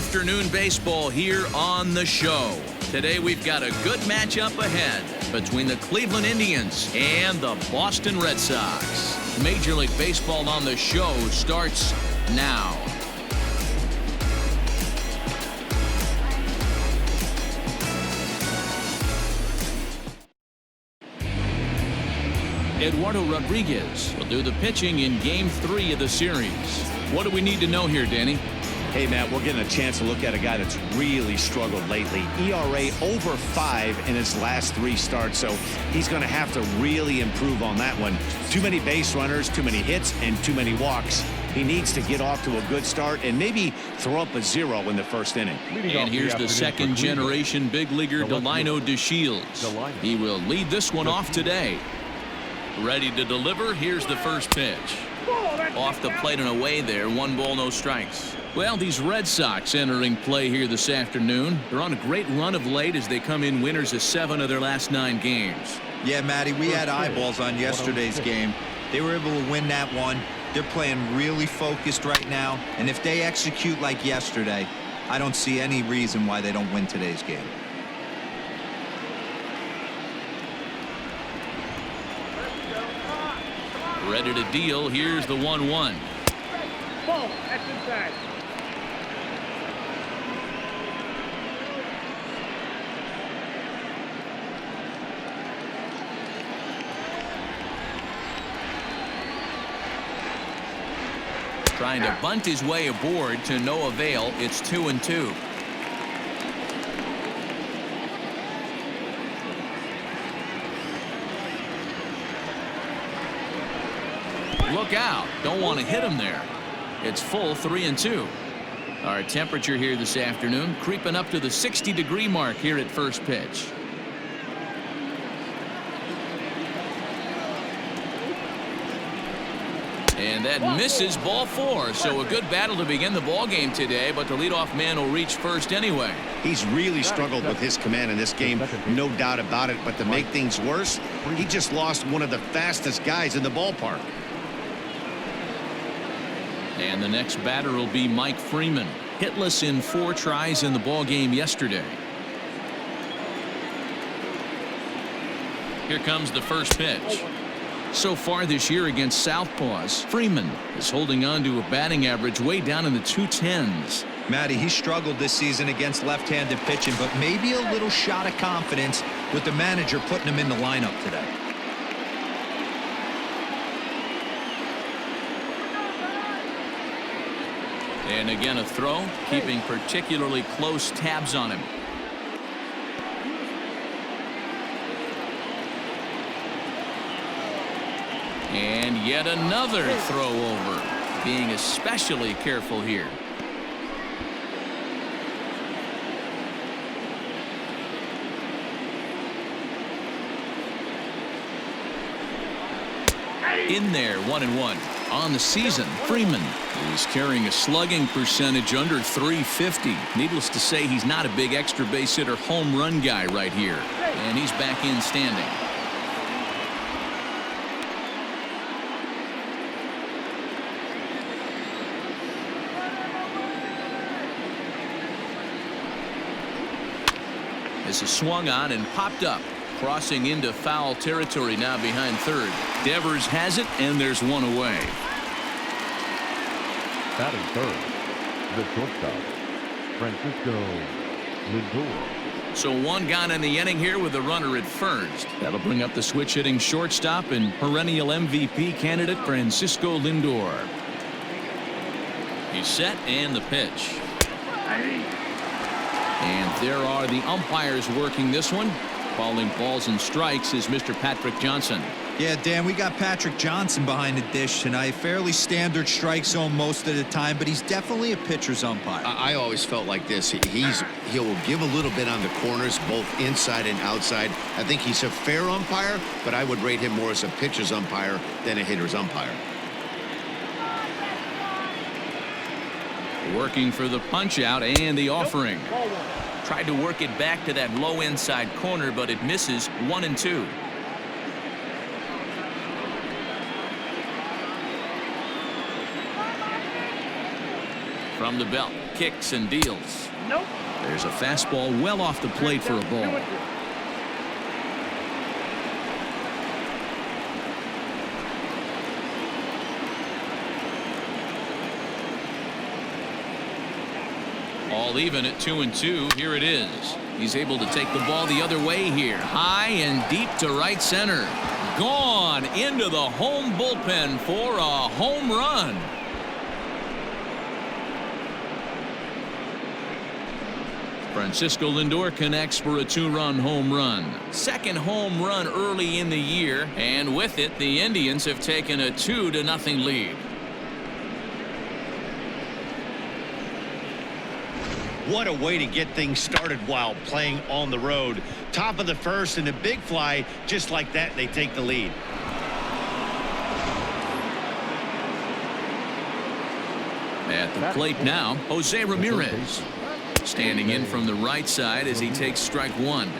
afternoon baseball here on the show. Today we've got a good matchup ahead between the Cleveland Indians and the Boston Red Sox. Major League Baseball on the show starts now. Eduardo Rodriguez will do the pitching in Game 3 of the series. What do we need to know here, Danny? Hey, Matt, we're getting a chance to look at a guy that's really struggled lately. ERA over 5 in his last 3 starts, so he's going to have to really improve on that one. Too many base runners, too many hits, and too many walks. He needs to get off to a good start and maybe throw up a 0 in the first inning. And here's the second-generation big leaguer, Delino DeShields. He will lead this one off today. Ready to deliver. Here's the first pitch. Off the plate and away there. 1 ball, no strikes. Well, these Red Sox entering play here this afternoon. They're on a great run of late as they come in winners of 7 of their last 9 games. Yeah, Matty, we had eyeballs on yesterday's game. They were able to win that one. They're playing really focused right now, and if they execute like yesterday, I don't see any reason why they don't win today's game. Ready to deal. Here's the 1-1. Ball, that's inside. Trying to bunt his way aboard to no avail. It's 2-2. Look out. Don't want to hit him there. It's full 3-2. Our temperature here this afternoon creeping up to the 60-degree mark here at first pitch. And that misses, ball 4. So a good battle to begin the ball game today, but the leadoff man will reach first anyway. He's really struggled with his command in this game, no doubt about it. But to make things worse, he just lost one of the fastest guys in the ballpark. And the next batter will be Mike Freeman. Hitless in 4 tries in the ball game yesterday. Here comes the first pitch. So far this year against Southpaws, Freeman is holding on to a batting average way down in the 210s. Matty, he struggled this season against left-handed pitching, but maybe a little shot of confidence with the manager putting him in the lineup today. And again a throw, keeping particularly close tabs on him. And yet another throw over, being especially careful here. In there, 1-1. On the season, Freeman is carrying a slugging percentage under 350. Needless to say, he's not a big extra base hitter home run guy right here. And he's back in standing. This is swung on and popped up. Crossing into foul territory now behind third. Devers has it, and there's one away. Batting third, the shortstop, Francisco Lindor. So 1 gone in the inning here with a runner at first. That'll bring up the switch hitting shortstop and perennial MVP candidate Francisco Lindor. He's set, and the pitch. And there are the umpires working this one. Calling balls and strikes is Mr. Patrick Johnson. Yeah, Dan, we got Patrick Johnson behind the dish tonight. Fairly standard strike zone most of the time, but he's definitely a pitcher's umpire. I always felt like this. He'll give a little bit on the corners, both inside and outside. I think he's a fair umpire, but I would rate him more as a pitcher's umpire than a hitter's umpire. Working for the punch out and the offering. Tried to work it back to that low inside corner, but it misses. 1-2. From the belt, kicks and deals. Nope. There's a fastball well off the plate for a ball. All even at 2-2. Here it is. He's able to take the ball the other way here. High and deep to right center. Gone into the home bullpen for a home run. Francisco Lindor connects for a 2-run home run. Second home run early in the year, and with it, the Indians have taken a 2-0 lead. What a way to get things started while playing on the road. Top of the first and a big fly. Just like that, they take the lead. At the plate now, Jose Ramirez. Standing in from the right side as he takes strike one.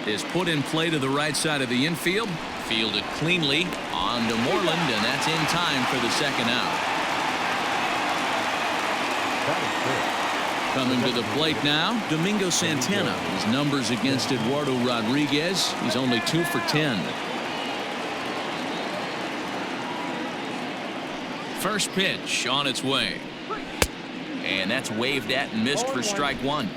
Is put in play to the right side of the infield. Fielded cleanly on to Moreland, and that's in time for the second out. Coming to the plate now, Domingo Santana. His numbers against Eduardo Rodriguez, he's only 2 for 10. First pitch on its way. And that's waved at and missed for strike one.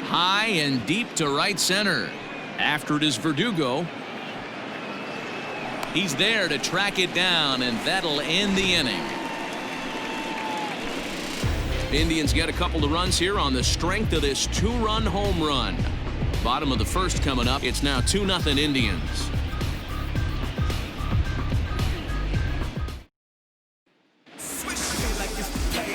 High and deep to right center. After it is Verdugo. He's there to track it down, and that'll end the inning. Indians get a couple of runs here on the strength of this 2-run home run. Bottom of the first coming up. It's now 2-0 Indians.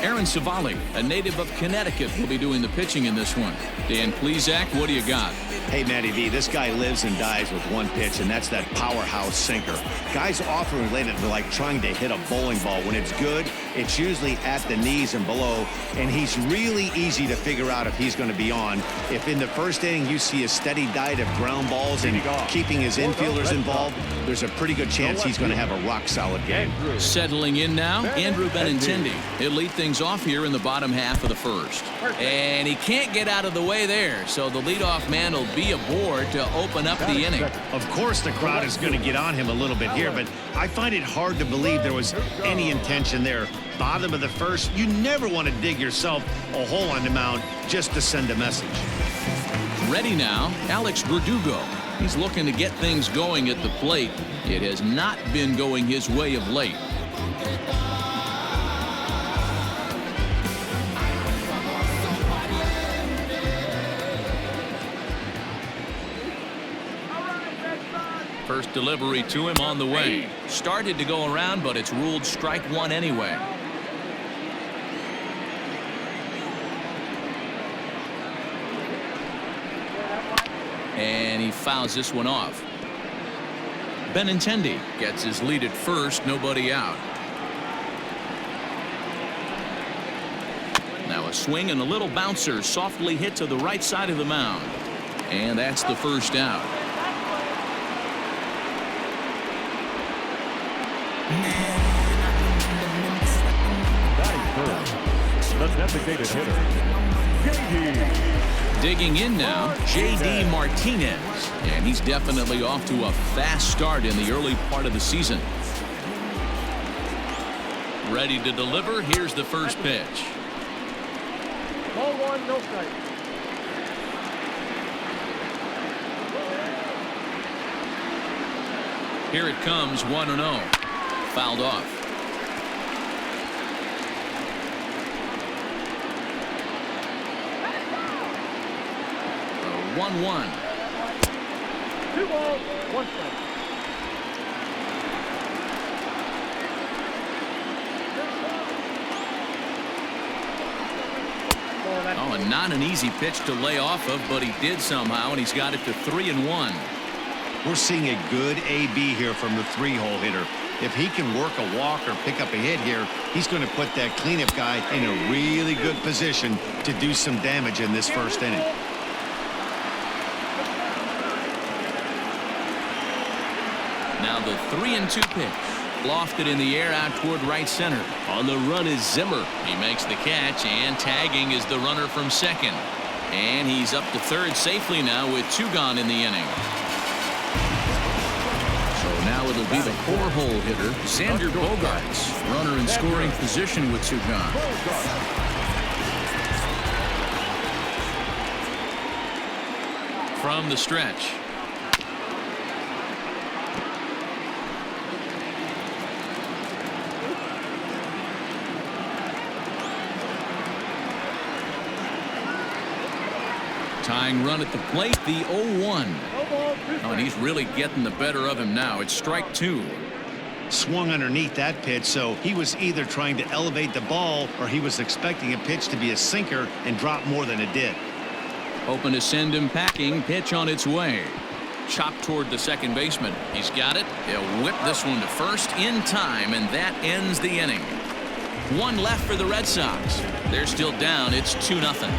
Aaron Savali, a native of Connecticut, will be doing the pitching in this one. Dan Plesac, what do you got? Hey, Matty V, this guy lives and dies with one pitch, and that's that powerhouse sinker. Guys often relate it to like trying to hit a bowling ball. When it's good, it's usually at the knees and below, and he's really easy to figure out if he's going to be on. If in the first inning you see a steady diet of ground balls and keeping his infielders involved, there's a pretty good chance he's going to have a rock-solid game. Settling in now, Andrew Benintendi. He'll lead things off here in the bottom half of the first. And he can't get out of the way there, so the leadoff man will be aboard to open up the inning. Of course the crowd is going to get on him a little bit here, but I find it hard to believe there was any intention there. Bottom of the first, you never want to dig yourself a hole on the mound just to send a message. Ready now, Alex Verdugo. He's looking to get things going at the plate. It has not been going his way of late. First delivery to him on the way. Started to go around, but it's ruled strike one anyway. And he fouls this one off. Benintendi gets his lead at first, nobody out. Now a swing and a little bouncer softly hit to the right side of the mound. And that's the first out. The designated hitter, J.D. Digging in now, J.D. Martinez. And he's definitely off to a fast start in the early part of the season. Ready to deliver. Here's the first pitch. Ball one, no strike. Here it comes, 1-0. Fouled off. 1-1. 2 balls, 1 strike. Oh, and not an easy pitch to lay off of, but he did somehow, and he's got it to 3-1. We're seeing a good AB here from the 3-hole hitter. If he can work a walk or pick up a hit here, he's going to put that cleanup guy in a really good position to do some damage in this first inning. Now the 3-2 pitch. Lofted in the air out toward right center. On the run is Zimmer. He makes the catch, and tagging is the runner from second. And he's up to third safely now with 2 gone in the inning. So now it'll be the 4-hole hitter, Xander Bogaerts. Runner in scoring position with 2 gone. From the stretch. Tying run at the plate, the 0-1. Oh, and he's really getting the better of him now. It's strike 2. Swung underneath that pitch, so he was either trying to elevate the ball or he was expecting a pitch to be a sinker and drop more than it did. Hoping to send him packing. Pitch on its way. Chopped toward the second baseman. He's got it. He'll whip this one to first in time, and that ends the inning. 1 left for the Red Sox. They're still down. It's 2-0.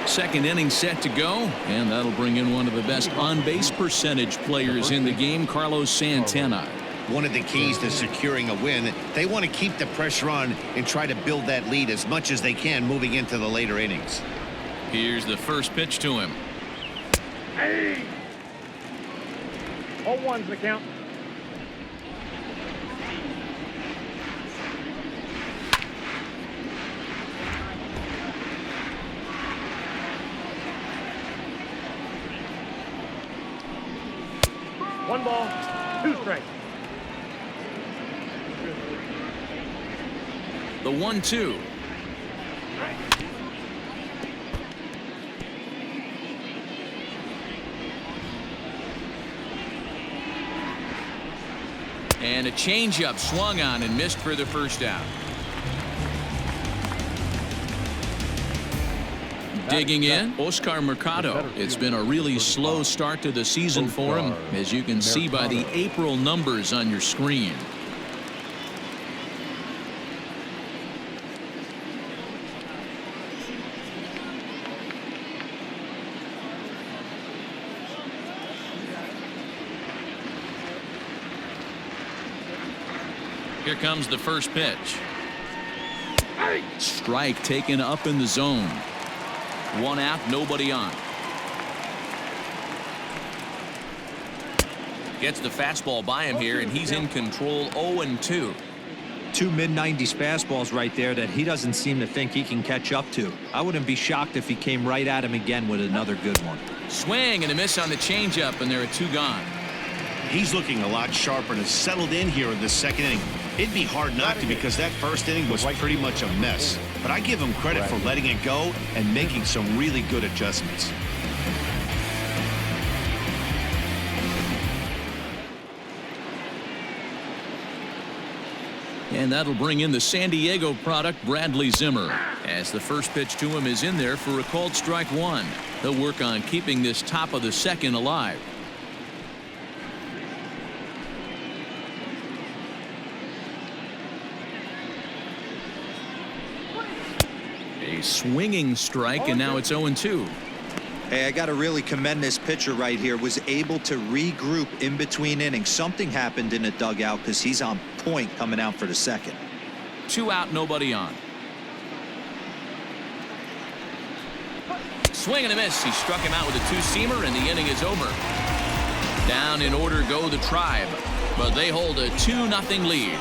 Second inning set to go, and that'll bring in one of the best on-base percentage players in the game, Carlos Santana. One of the keys to securing a win, they want to keep the pressure on and try to build that lead as much as they can moving into the later innings. Here's the first pitch to him. Hey! 0-1's the count.1 ball, 2 strikes. The 1-2. And a changeup swung on and missed for the first out. Digging in, Oscar Mercado. It's been a really slow start to the season for him, as you can see by the April numbers on your screen. Here comes the first pitch. Strike taken up in the zone. 1 out, nobody on. Gets the fastball by him here, and he's in control. 0-2. 2 mid-90s fastballs right there that he doesn't seem to think he can catch up to. I wouldn't be shocked if he came right at him again with another good one. Swing and a miss on the changeup, and there are 2 gone. He's looking a lot sharper and has settled in here in this second inning. It'd be hard not to, because that first inning was pretty much a mess. But I give him credit for letting it go and making some really good adjustments. And that'll bring in the San Diego product, Bradley Zimmer, as the first pitch to him is in there for a called strike 1. He'll work on keeping this top of the second alive. A swinging strike, and now it's 0-2. Hey, I got to really commend this pitcher right here. Was able to regroup in between innings. Something happened in the dugout because he's on point coming out for the second. 2 out, nobody on. Swing and a miss. He struck him out with a 2-seamer, and the inning is over. Down in order go the Tribe, but they hold a 2-0 lead.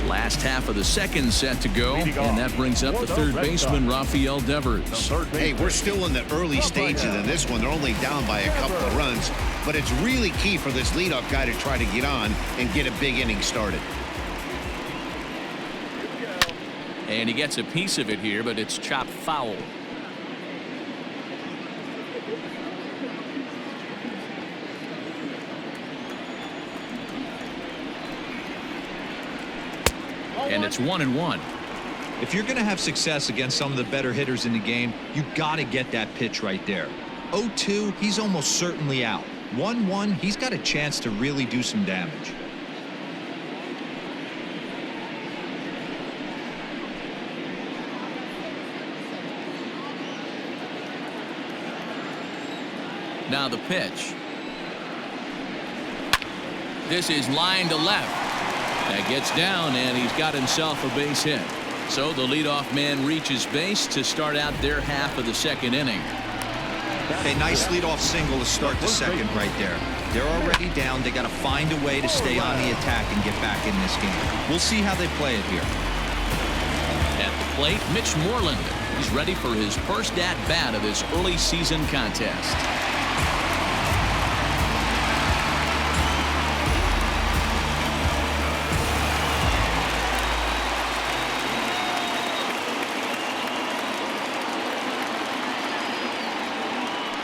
Last half of the second set to go, and that brings up the third baseman, Rafael Devers. Hey, we're still in the early stages of this one. They're only down by a couple of runs, but it's really key for this leadoff guy to try to get on and get a big inning started. And he gets a piece of it here, but it's chopped foul. And it's 1-1. If you're going to have success against some of the better hitters in the game, you got to get that pitch right there. 0-2, he's almost certainly out. 1-1, he's got a chance to really do some damage. Now the pitch. This is line to left. That gets down, and he's got himself a base hit. So the leadoff man reaches base to start out their half of the second inning. A nice leadoff single to start the second right there. They're already down. They got to find a way to stay on the attack and get back in this game. We'll see how they play it here. At the plate, Mitch Moreland. He's ready for his first at-bat of this early season contest.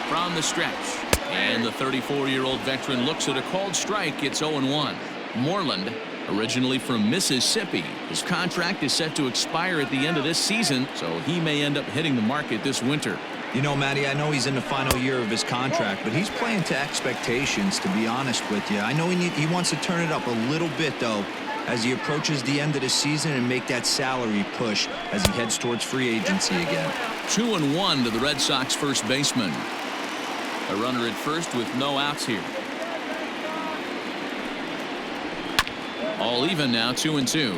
From the stretch, and the 34-year-old veteran looks at a called strike. It's 0-1. Moreland, originally from Mississippi, his contract is set to expire at the end of this season, so he may end up hitting the market this winter. You know, Matty, I know he's in the final year of his contract, but he's playing to expectations, to be honest with you. I know he wants to turn it up a little bit, though, as he approaches the end of the season and make that salary push as he heads towards free agency again. 2-1 to the Red Sox first baseman. A runner at first with no outs here. All even now, 2-2.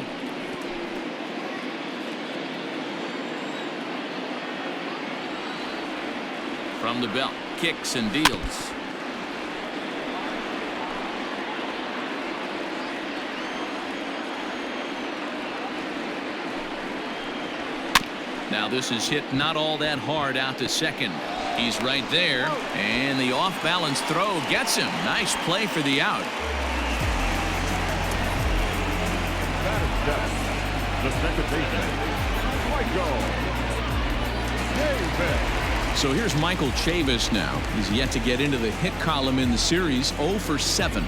From the belt, kicks and deals. Now this is hit not all that hard out to second. He's right there, and the off-balance throw gets him. Nice play for the out. The second baseman, Michael. So here's Michael Chavis now. He's yet to get into the hit column in the series, 0 for 7.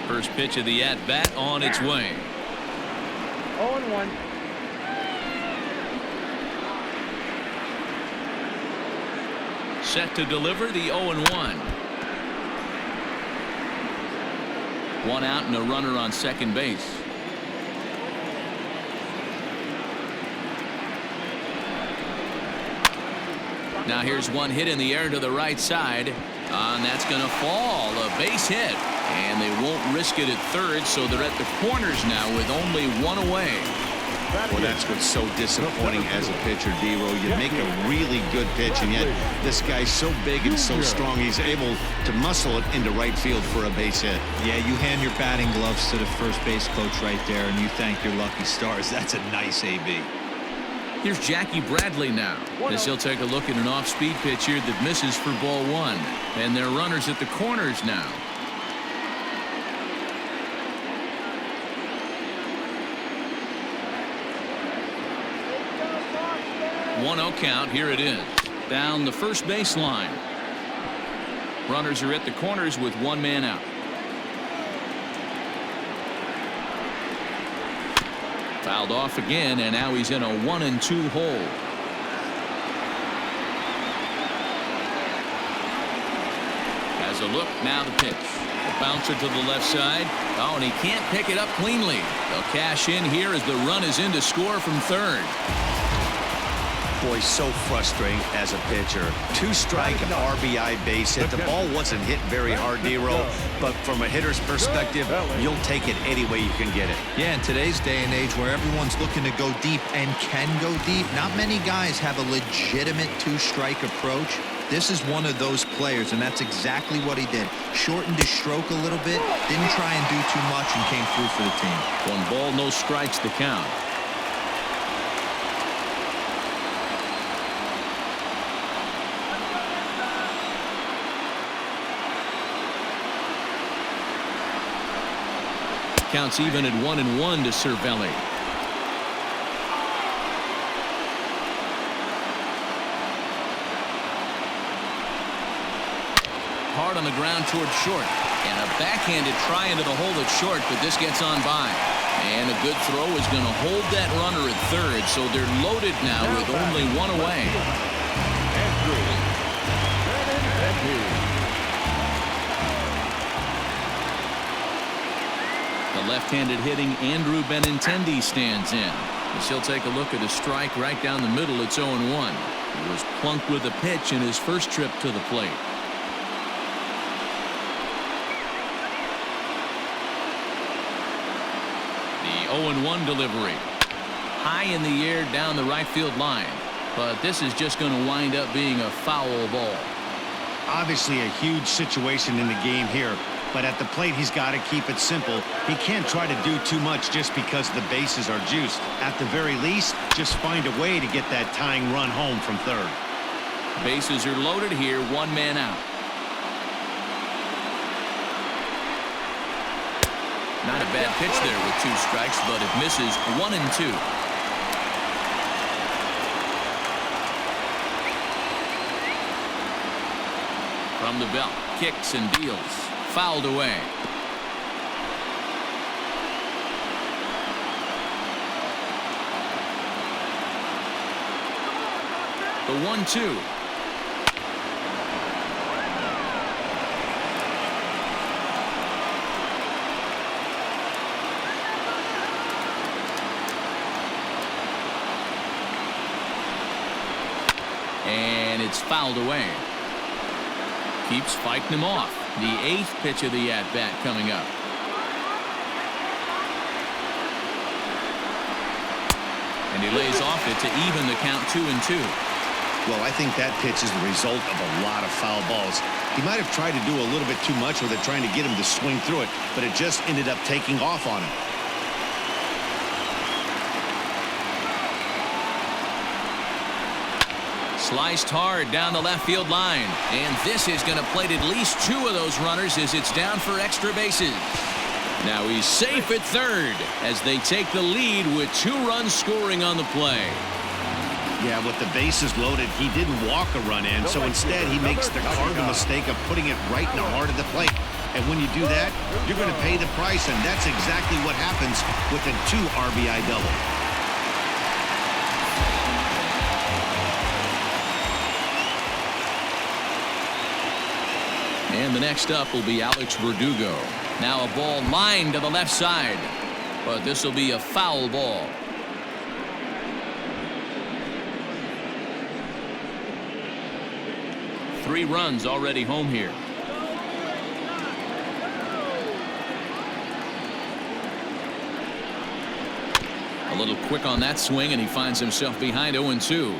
First pitch of the at-bat on its way. 0-1. Set to deliver the 0-1. One out and a runner on second base. Now here's one hit in the air to the right side, and that's going to fall. A base hit, and they won't risk it at third, so they're at the corners now with only one away. Well, that's what's so disappointing as a pitcher, D-Roll. You make a really good pitch, and yet this guy's so big and so strong, he's able to muscle it into right field for a base hit. Yeah, you hand your batting gloves to the first base coach right there, and you thank your lucky stars. That's a nice AB. Here's Jackie Bradley now, as he'll take a look at an off-speed pitch here that misses for ball one. And they're runners at the corners now. One 0 count. Here it is. Down the first base line. Runners are at the corners with one man out. Fouled off again, and now he's in a 1-2 hole. Has a look, now the pitch. A bouncer to the left side. Oh, and he can't pick it up cleanly. They'll cash in here as the run is in to score from third. Boy, so frustrating as a pitcher. Two-strike RBI base hit. The ball wasn't hit very hard, D-Roll, but from a hitter's perspective, you'll take it any way you can get it. Yeah, in today's day and age where everyone's looking to go deep and can go deep, not many guys have a legitimate two-strike approach. This is one of those players, and that's exactly what he did. Shortened his stroke a little bit, didn't try and do too much, and came through for the team. One ball, no strikes the count. Counts even at 1-1 to Cervelli. hard on the ground towards short. And a backhanded try into the hole at short, but this gets on by. And a good throw is going to hold that runner at third, so they're loaded now with only one away. The left-handed hitting Andrew Benintendi stands in. As he'll take a look at a strike right down the middle. It's 0-1. He was plunked with a pitch in his first trip to the plate. The 0-1 delivery. High in the air down the right field line. But this is just going to wind up being a foul ball. Obviously a huge situation in the game here. But at the plate, he's got to keep it simple. He can't try to do too much just because the bases are juiced. At the very least, just find a way to get that tying run home from third. Bases are loaded here, one man out. Not a bad pitch there with 2 strikes, but it misses 1-2. From the belt, kicks and deals. Fouled away. The 1-2. And it's fouled away. Keeps fighting him off. The 8th pitch of the at-bat coming up. And he lays off it to even the count 2-2. Well, I think that pitch is the result of a lot of foul balls. He might have tried to do a little bit too much with it, trying to get him to swing through it, but it just ended up taking off on him. Sliced hard down the left field line. And this is going to plate at least 2 of those runners as it's down for extra bases. Now he's safe at third as they take the lead with 2 runs scoring on the play. Yeah, with the bases loaded, he didn't walk a run in, so instead he makes the cardinal mistake of putting it right in the heart of the plate. And when you do that, you're going to pay the price, and that's exactly what happens with a 2 RBI double. And the next up will be Alex Verdugo. Now a ball lined to the left side. But this will be a foul ball. Three runs already home here. A little quick on that swing, and he finds himself behind 0-2.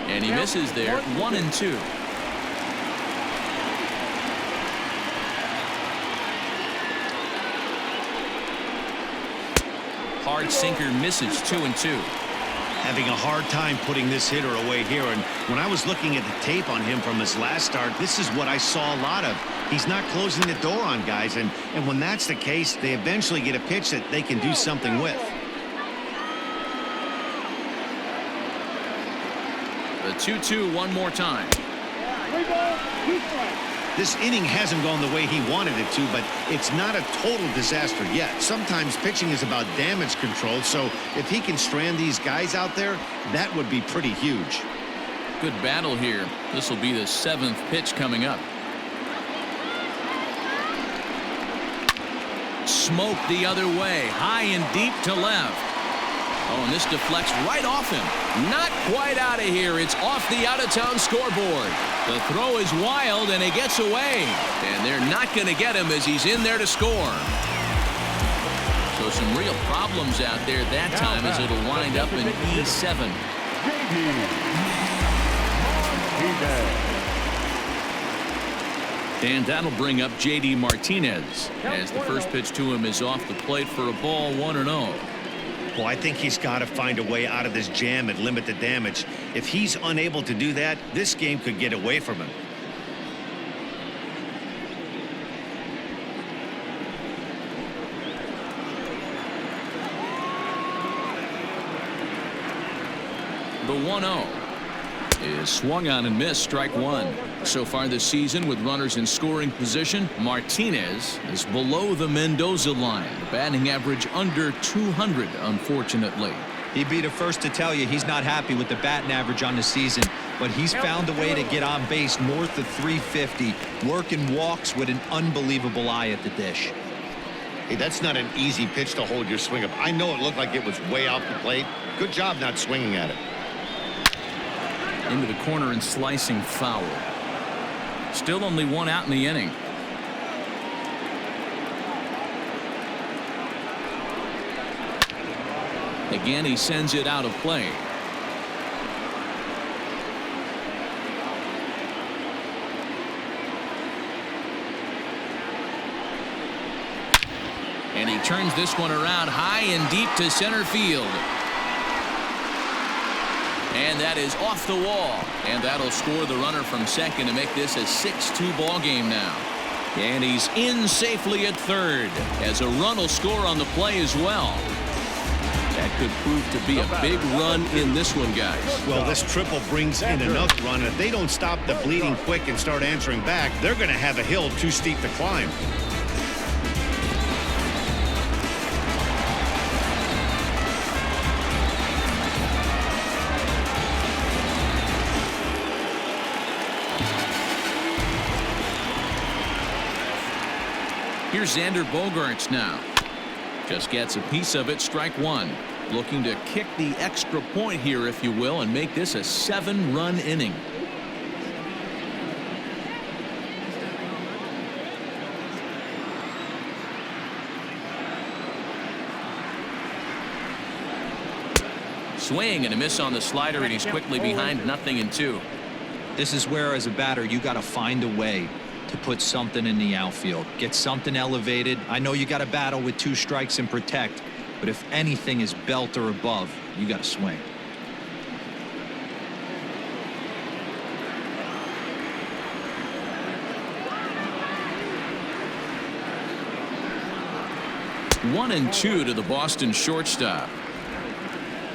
And he misses there, 1-2. Hard sinker misses, 2-2. Having a hard time putting this hitter away here, and when I was looking at the tape on him from his last start, this is what I saw a lot of. He's not closing the door on guys, and when that's the case, they eventually get a pitch that they can do something with. The 2-2 one more time. 3 balls, 2 strikes. This inning hasn't gone the way he wanted it to, but it's not a total disaster yet. Sometimes pitching is about damage control, so if he can strand these guys out there, that would be pretty huge. Good battle here. This will be the 7th pitch coming up. Smoke the other way, high and deep to left. Oh, and this deflects right off him. Not quite out of here. It's off the out-of-town scoreboard. The throw is wild, and he gets away. And they're not going to get him as he's in there to score. So some real problems out there that time as it'll wind up in E7. And that'll bring up J.D. Martinez as the first pitch to him is off the plate for a ball, 1-0. Well, I think he's got to find a way out of this jam and limit the damage. If he's unable to do that, this game could get away from him. The 1-0 is swung on and missed, strike one. So far this season, with runners in scoring position, Martinez is below the Mendoza line. The batting average under 200, unfortunately. He'd be the first to tell you he's not happy with the batting average on the season, but he's found a way to get on base north of 350, working walks with an unbelievable eye at the dish. Hey, that's not an easy pitch to hold your swing up. I know it looked like it was way off the plate. Good job not swinging at it. Into the corner and slicing foul. Still only one out in the inning. Again, he sends it out of play. And he turns this one around high and deep to center field. And that is off the wall. And that'll score the runner from second to make this a 6-2 ball game now. And he's in safely at third as a run will score on the play as well. That could prove to be a big run in this one, guys. Well, this triple brings in another run. If they don't stop the bleeding quick and start answering back, they're going to have a hill too steep to climb. Here's Xander Bogaerts now. Just gets a piece of it, strike one. Looking to kick the extra point here, if you will, and make this a 7-run inning. Swing and a miss on the slider, and he's quickly behind 0-2. This is where, as a batter, you got to find a way to put something in the outfield, get something elevated. I know you got to battle with 2 strikes and protect, but if anything is belt or above, you got to swing. One and 2 to the Boston shortstop.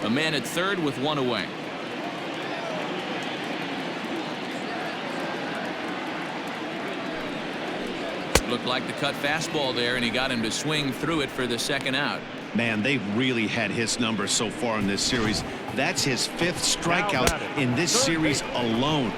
A man at third with one away. Looked like the cut fastball there, and he got him to swing through it for the second out. Man, they've really had his numbers so far in this series. That's his 5th strikeout in this series alone.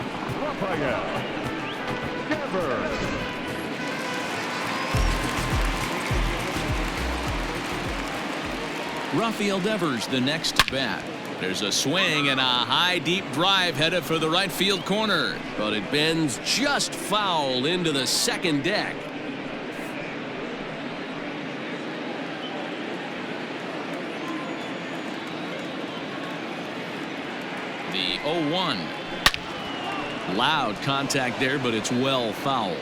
Rafael Devers the next to bat. There's a swing and a high deep drive headed for the right field corner, but it bends just foul into the second deck. The 0-1. Loud contact there, but it's well foul.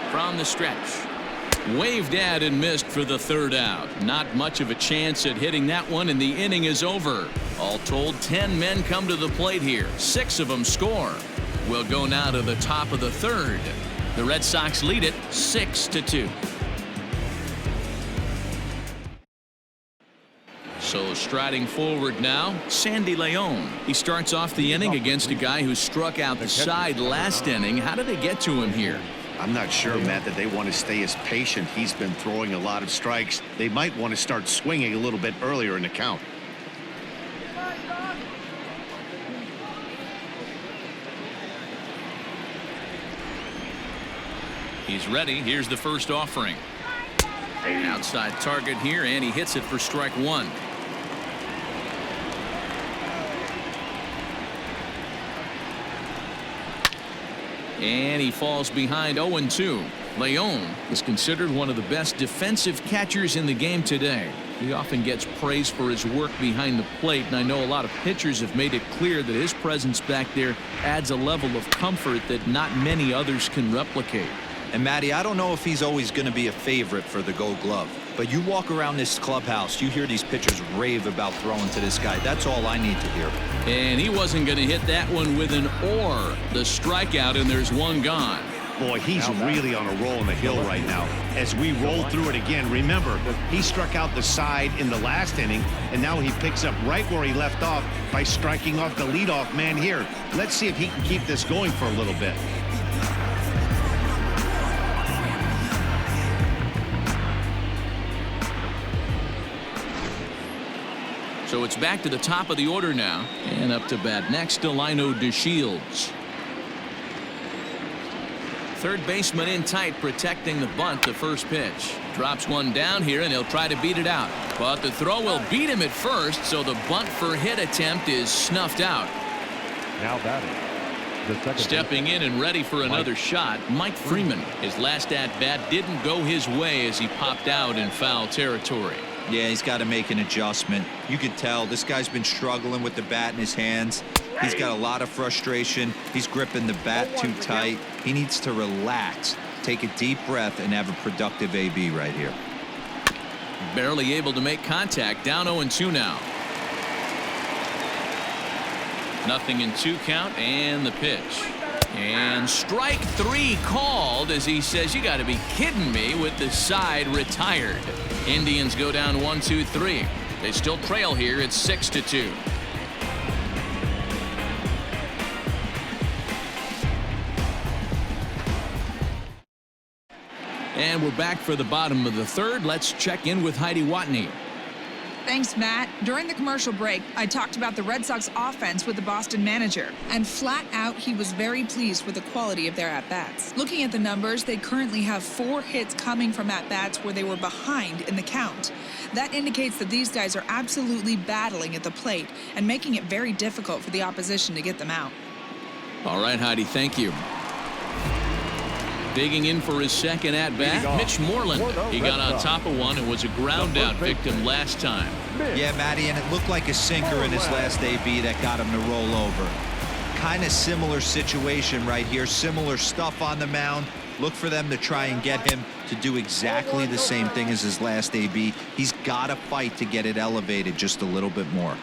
From the stretch. Waved at and missed for the third out. Not much of a chance at hitting that one, and the inning is over. All told, 10 men come to the plate here. 6 of them score. We'll go now to the top of the third. The Red Sox lead it 6-2. So striding forward now, Sandy Leon. He starts off the inning against a guy who struck out the side last inning. How did they get to him here? I'm not sure, Matt, that they want to stay as patient. He's been throwing a lot of strikes. They might want to start swinging a little bit earlier in the count. He's ready. Here's the first offering. Outside target here, and he hits it for strike one. And he falls behind 0-2. Leon is considered one of the best defensive catchers in the game today. He often gets praise for his work behind the plate, and I know a lot of pitchers have made it clear that his presence back there adds a level of comfort that not many others can replicate. And Matty, I don't know if he's always going to be a favorite for the Gold Glove, but you walk around this clubhouse, you hear these pitchers rave about throwing to this guy. That's all I need to hear. And he wasn't going to hit that one with an or. The strikeout, and there's one gone. Boy, he's really on a roll in the hill right now. As we roll through it again, remember, he struck out the side in the last inning, and now he picks up right where he left off by striking off the leadoff man here. Let's see if he can keep this going for a little bit. So it's back to the top of the order now. And up to bat next, Delino DeShields. Third baseman in tight, protecting the bunt. The first pitch. Drops one down here, and he'll try to beat it out. But the throw will beat him at first, so the bunt for hit attempt is snuffed out. Now batting. Stepping in and ready for another shot, Mike Freeman. His last at-bat didn't go his way as he popped out in foul territory. Yeah, he's got to make an adjustment. You could tell this guy's been struggling with the bat in his hands. He's got a lot of frustration. He's gripping the bat too tight. He needs to relax, take a deep breath, and have a productive AB right here. Barely able to make contact. Down 0-2 now. 0-2 count, and the pitch. And strike three called as he says, you got to be kidding me, with the side retired. Indians go down 1-2-3. They still trail here. It's 6-2. And we're back for the bottom of the third. Let's check in with Heidi Watney. Thanks, Matt. During the commercial break, I talked about the Red Sox offense with the Boston manager, and flat out, he was very pleased with the quality of their at-bats. Looking at the numbers, they currently have 4 hits coming from at-bats where they were behind in the count. That indicates that these guys are absolutely battling at the plate and making it very difficult for the opposition to get them out. All right, Heidi, thank you. Digging in for his second at-bat, Mitch Moreland. He got on top of one and was a ground-out victim last time. Yeah, Matty, and it looked like a sinker in his last AB that got him to roll over. Kind of similar situation right here, similar stuff on the mound. Look for them to try and get him to do exactly the same thing as his last AB. He's got to fight to get it elevated just a little bit more.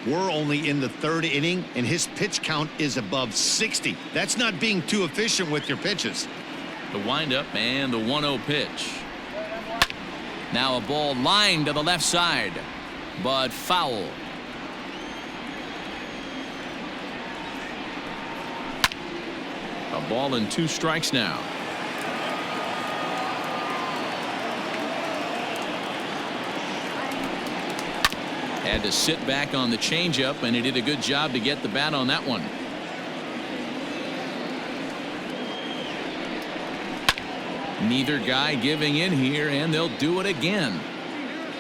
We're only in the 3rd inning, and his pitch count is above 60. That's not being too efficient with your pitches. The windup and the 1-0 pitch. Now a ball lined to the left side, but foul. A ball and 2 strikes now. Had to sit back on the changeup, and he did a good job to get the bat on that one. Neither guy giving in here, and they'll do it again.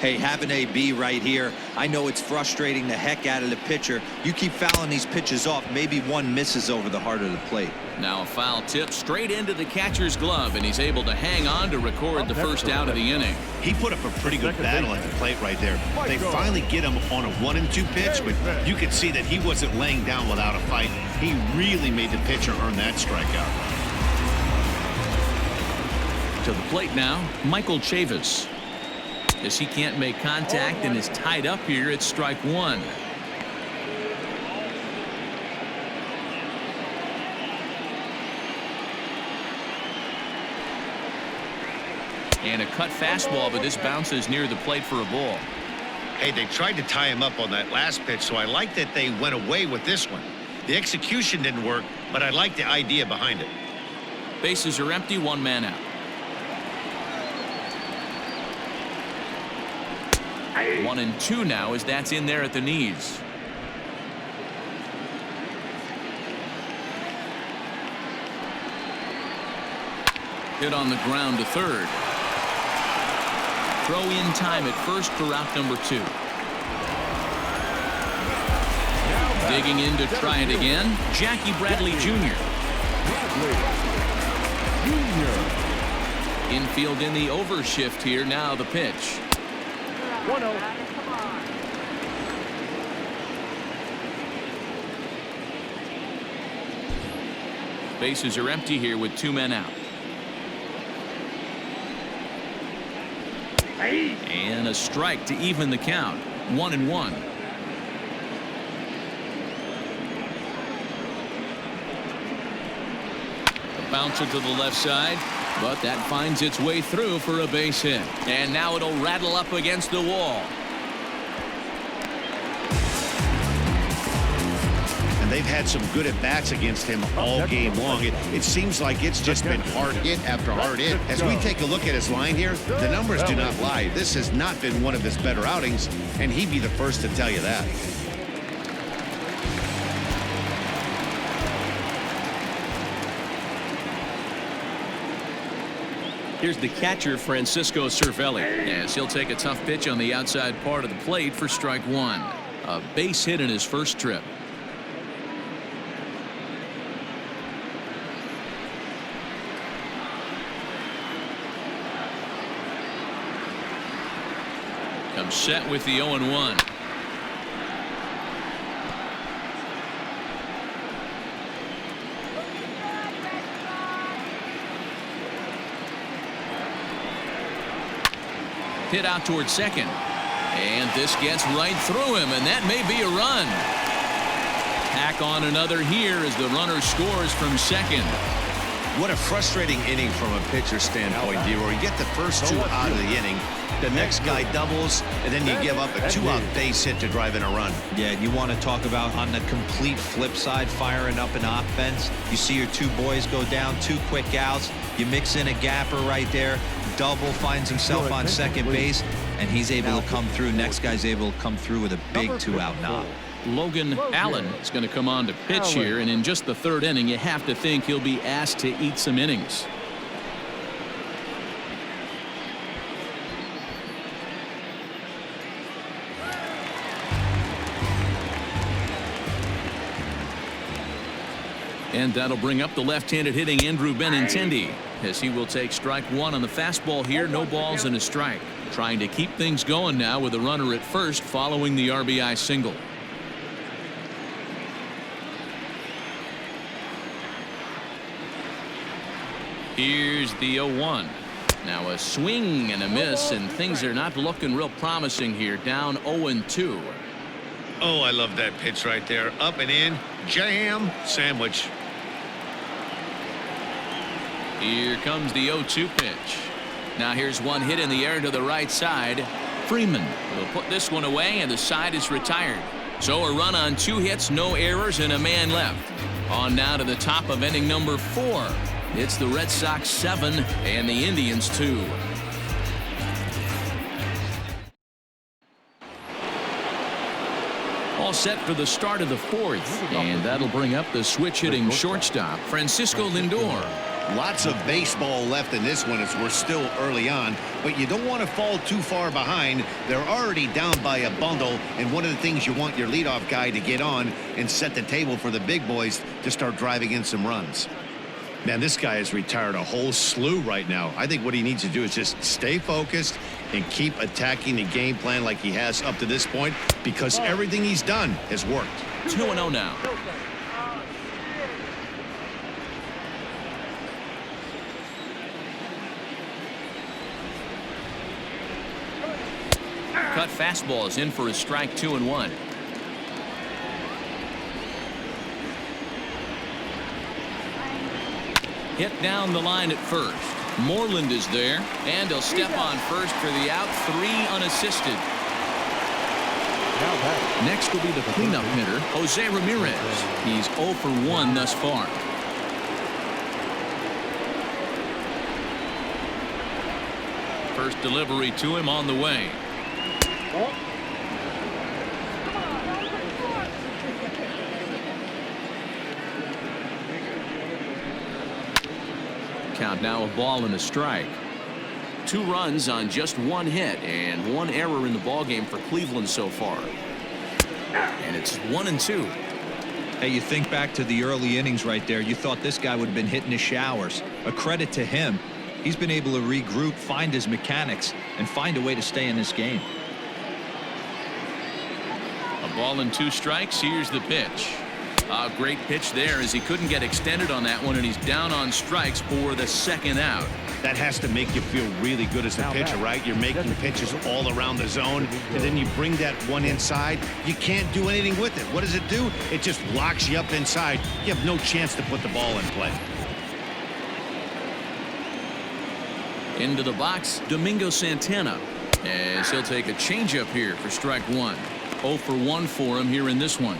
Hey, have an AB right here. I know it's frustrating the heck out of the pitcher. You keep fouling these pitches off, maybe one misses over the heart of the plate. Now a foul tip straight into the catcher's glove, and he's able to hang on to record the first out of the inning. He put up a pretty good battle at the plate right there. They finally get him on a 1-2 pitch, but you could see that he wasn't laying down without a fight. He really made the pitcher earn that strikeout. To the plate now, Michael Chavis. As he can't make contact and is tied up here, it's strike 1. And a cut fastball, but this bounces near the plate for a ball. Hey, they tried to tie him up on that last pitch, so I like that they went away with this one. The execution didn't work, but I like the idea behind it. Bases are empty, 1 man out. 1-2 now as that's in there at the knees. Hit on the ground to third. Throw in time at first for out number 2. Digging in to try it again, Jackie Bradley Jr. Infield in the overshift here. Now the pitch. 1-0. Bases are empty here with 2 men out. And a strike to even the count. 1-1. Bouncer to the left side, but that finds its way through for a base hit. And now it'll rattle up against the wall. And they've had some good at-bats against him all game long. It seems like it's just been hard hit after hard hit. As we take a look at his line here, the numbers do not lie. This has not been one of his better outings, and he'd be the first to tell you that. Here's the catcher, Francisco Cervelli, as he'll take a tough pitch on the outside part of the plate for strike one. A base hit in his first trip. Comes set with the 0-1. Hit out towards second, and this gets right through him, and that may be a run. Tack on another here as the runner scores from second. What a frustrating inning from a pitcher standpoint, D-Roy. You get the first two out of the inning, the next guy doubles, and then you give up a two-out base hit to drive in a run. Yeah, you want to talk about on the complete flip side, firing up an offense. You see your two boys go down, 2 quick outs. You mix in a gapper right there. Double, finds himself on second base, and he's able to come through. Next guy's able to come through with a big 2-out knock. Logan Allen is going to come on to pitch here, and in just the third inning, you have to think he'll be asked to eat some innings. And that'll bring up the left-handed hitting Andrew Benintendi, as he will take strike one on the fastball here. No balls and a strike. Trying to keep things going now with a runner at first following the RBI single. Here's the 0-1. Now a swing and a miss, and things are not looking real promising here. Down 0-2. Oh, I love that pitch right there. Up and in, jam, sandwich. Here comes the 0-2 pitch. Now here's one hit in the air to the right side. Freeman will put this one away, and the side is retired. So a run on 2 hits, no errors, and a man left. On now to the top of inning number 4. It's the Red Sox 7 and the Indians 2. All set for the start of the 4th, and that'll bring up the switch hitting shortstop Francisco Lindor. Lots of baseball left in this one as we're still early on, but you don't want to fall too far behind. They're already down by a bundle, and one of the things you want your leadoff guy to get on and set the table for the big boys to start driving in some runs. Man, this guy has retired a whole slew right now. I think what he needs to do is just stay focused and keep attacking the game plan like he has up to this point, because everything he's done has worked. 2-0 now. Cut fastball is in for a strike. 2-1. Hit down the line at first. Moreland is there, and he'll step on first for the out. 3 unassisted. Next will be the cleanup hitter, Jose Ramirez. He's 0 for 1 thus far. First delivery to him on the way. Count now a ball and a strike. 2 runs on just 1 hit and 1 error in the ballgame for Cleveland so far. And it's 1-2. Hey, you think back to the early innings right there. You thought this guy would have been hitting his showers. A credit to him. He's been able to regroup, find his mechanics, and find a way to stay in this game. A ball and 2 strikes. Here's the pitch. A great pitch there as he couldn't get extended on that one, and he's down on strikes for the 2nd out. That has to make you feel really good as a pitcher, right? You're making pitches all around the zone, and then you bring that one inside. You can't do anything with it. What does it do? It just locks you up inside. You have no chance to put the ball in play. Into the box, Domingo Santana. As he'll take a changeup here for strike one. 0 for 1 for him here in this one.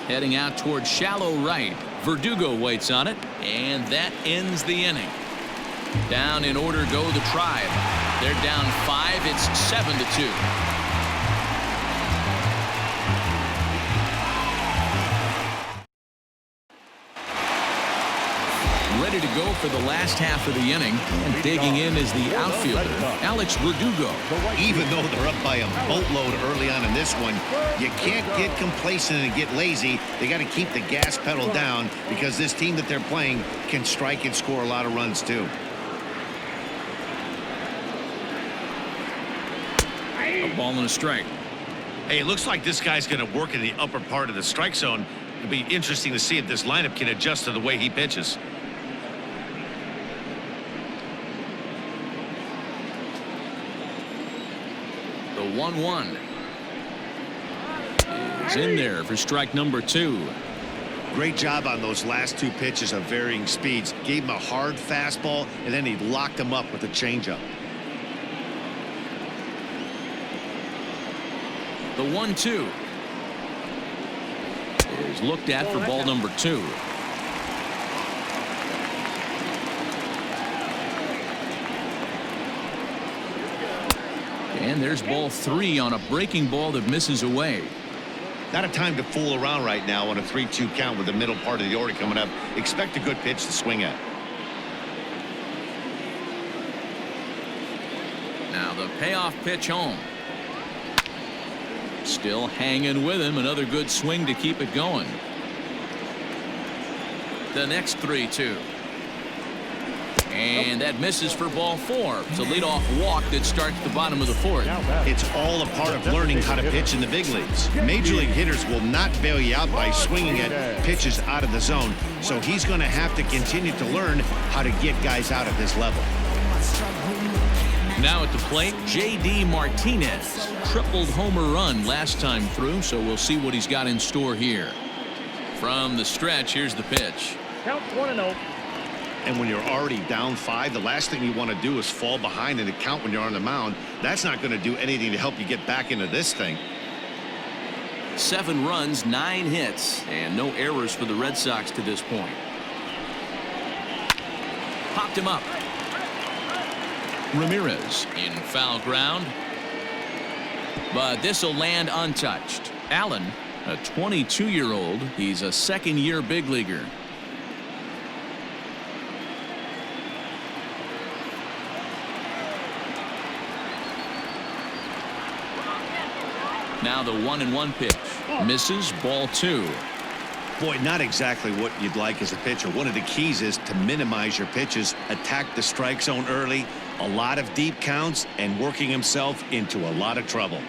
Heading out towards shallow right. Verdugo waits on it, and that ends the inning. Down in order go the Tribe. They're down 5. It's 7-2. Ready to go for the last half of the inning, and digging in is the outfielder, Alex Verdugo. Even though they're up by a boatload early on in this one, you can't get complacent and get lazy. They got to keep the gas pedal down because this team that they're playing can strike and score a lot of runs too. A ball and a strike. Hey, it looks like this guy's going to work in the upper part of the strike zone. It'll be interesting to see if this lineup can adjust to the way he pitches. The 1-1 is in there for strike number 2. Great job on those last 2 pitches of varying speeds. Gave him a hard fastball, and then he locked him up with a changeup. The 1-2 is looked at for ball number 2. And there's ball 3 on a breaking ball that misses away. Not a time to fool around right now on a 3-2 count with the middle part of the order coming up. Expect a good pitch to swing at. Now the payoff pitch home. Still hanging with him. Another good swing to keep it going. The next 3-2. And that misses for ball 4. It's a leadoff walk that starts the bottom of the 4th. It's all a part of learning how to pitch in the big leagues. Major league hitters will not bail you out by swinging at pitches out of the zone. So he's going to have to continue to learn how to get guys out at this level. Now at the plate, J.D. Martinez. Tripled homer run last time through, so we'll see what he's got in store here. From the stretch, here's the pitch. Count 1-0. And when you're already down 5, the last thing you want to do is fall behind in the count when you're on the mound. That's not going to do anything to help you get back into this thing. 7 runs, 9 hits, and no errors for the Red Sox to this point. Popped him up. Ramirez in foul ground. But this will land untouched. Allen, a 22-year-old. He's a second-year big leaguer. Now the 1-1 pitch. Misses, ball 2. Boy, not exactly what you'd like as a pitcher. One of the keys is to minimize your pitches, attack the strike zone early, a lot of deep counts, and working himself into a lot of trouble.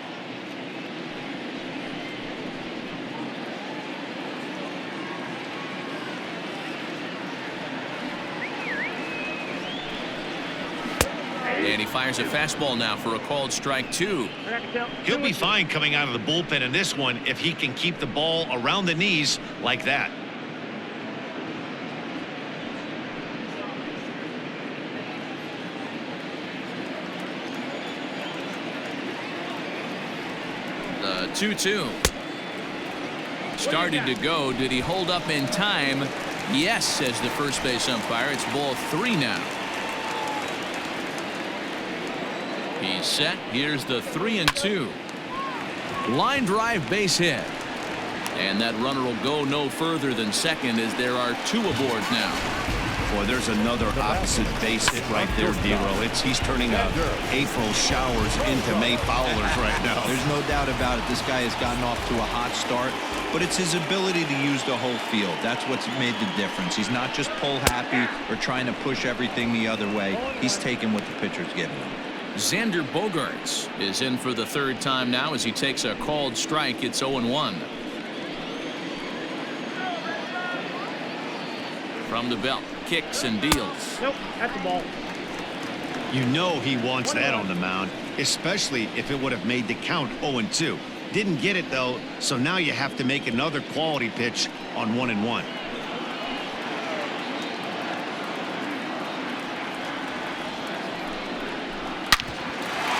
And he fires a fastball now for a called strike 2. He'll be fine coming out of the bullpen in this one if he can keep the ball around the knees like that. The 2-2. Started to go. Did he hold up in time? Yes, says the first base umpire. It's ball 3 now. He's set. Here's the 3-2. Line drive base hit. And that runner will go no further than second as there are 2 aboard now. Boy, there's another opposite base hit right there, Dero. He's turning April showers into May foulers right now. There's no doubt about it. This guy has gotten off to a hot start, but it's his ability to use the whole field. That's what's made the difference. He's not just pull happy or trying to push everything the other way. He's taking what the pitcher's giving him. Xander Bogaerts is in for the 3rd time now as he takes a called strike. It's 0-1. From the belt, kicks and deals. Nope, that's the ball. You know he wants that on the mound, especially if it would have made the count 0-2. Didn't get it, though, so now you have to make another quality pitch on 1-1.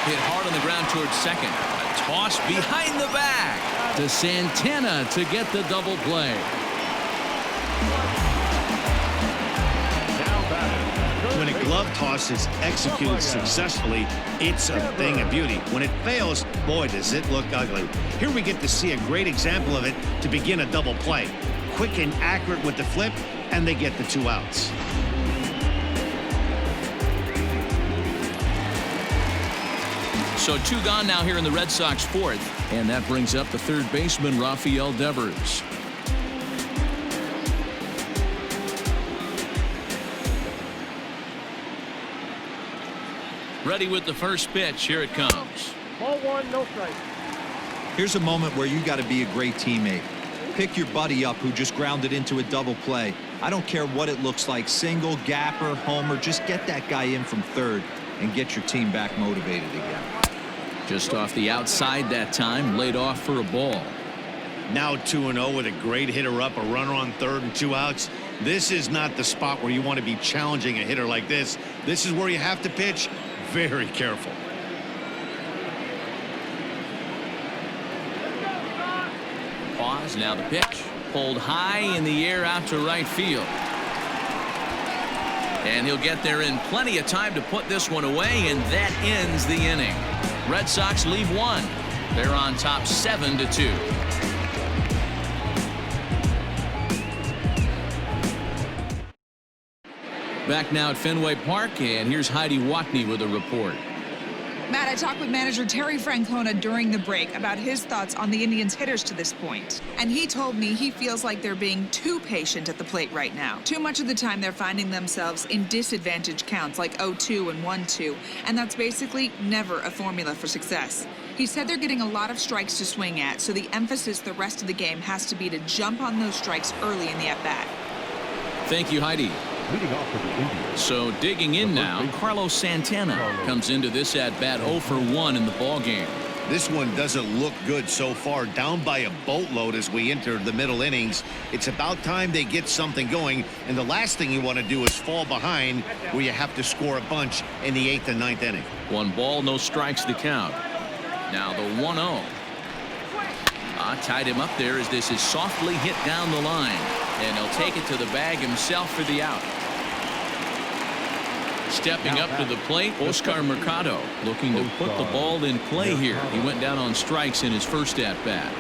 Hit hard on the ground towards second. A toss behind the back to Santana to get the double play. When a glove toss is executed successfully, it's a thing of beauty. When it fails, boy, does it look ugly. Here we get to see a great example of it to begin a double play. Quick and accurate with the flip, and they get the 2 outs. So 2 gone now here in the Red Sox 4th, and that brings up the third baseman, Rafael Devers. Ready with the first pitch. Here it comes. Ball 1, no strike. Here's a moment where you got to be a great teammate. Pick your buddy up who just grounded into a double play. I don't care what it looks like, single, gapper, homer, just get that guy in from third and get your team back motivated again. Just off the outside that time, laid off for a ball. Now 2-0 with a great hitter up, a runner on third and 2 outs. This is not the spot where you want to be challenging a hitter like this. This is where you have to pitch very careful. Pause, now the pitch. Pulled high in the air out to right field. And he'll get there in plenty of time to put this one away, and that ends the inning. Red Sox leave 1. They're on top 7-2. Back now at Fenway Park, and here's Heidi Watney with a report. Matt, I talked with manager Terry Francona during the break about his thoughts on the Indians' hitters to this point. And he told me he feels like they're being too patient at the plate right now. Too much of the time they're finding themselves in disadvantage counts like 0-2 and 1-2, and that's basically never a formula for success. He said they're getting a lot of strikes to swing at, so the emphasis the rest of the game has to be to jump on those strikes early in the at-bat. Thank you, Heidi. Leading off for the Indians. So digging in now, Carlos Santana comes into this at-bat 0 for 1 in the ballgame. This one doesn't look good so far, down by a boatload as we enter the middle innings. It's about time they get something going, and the last thing you want to do is fall behind where you have to score a bunch in the 8th and 9th inning. 1 ball, no strikes to count. Now the 1-0. Tied him up there as this is softly hit down the line, and he'll take it to the bag himself for the out. Stepping up to the plate, Oscar Mercado looking to put the ball in play here. He went down on strikes in his first at-bat.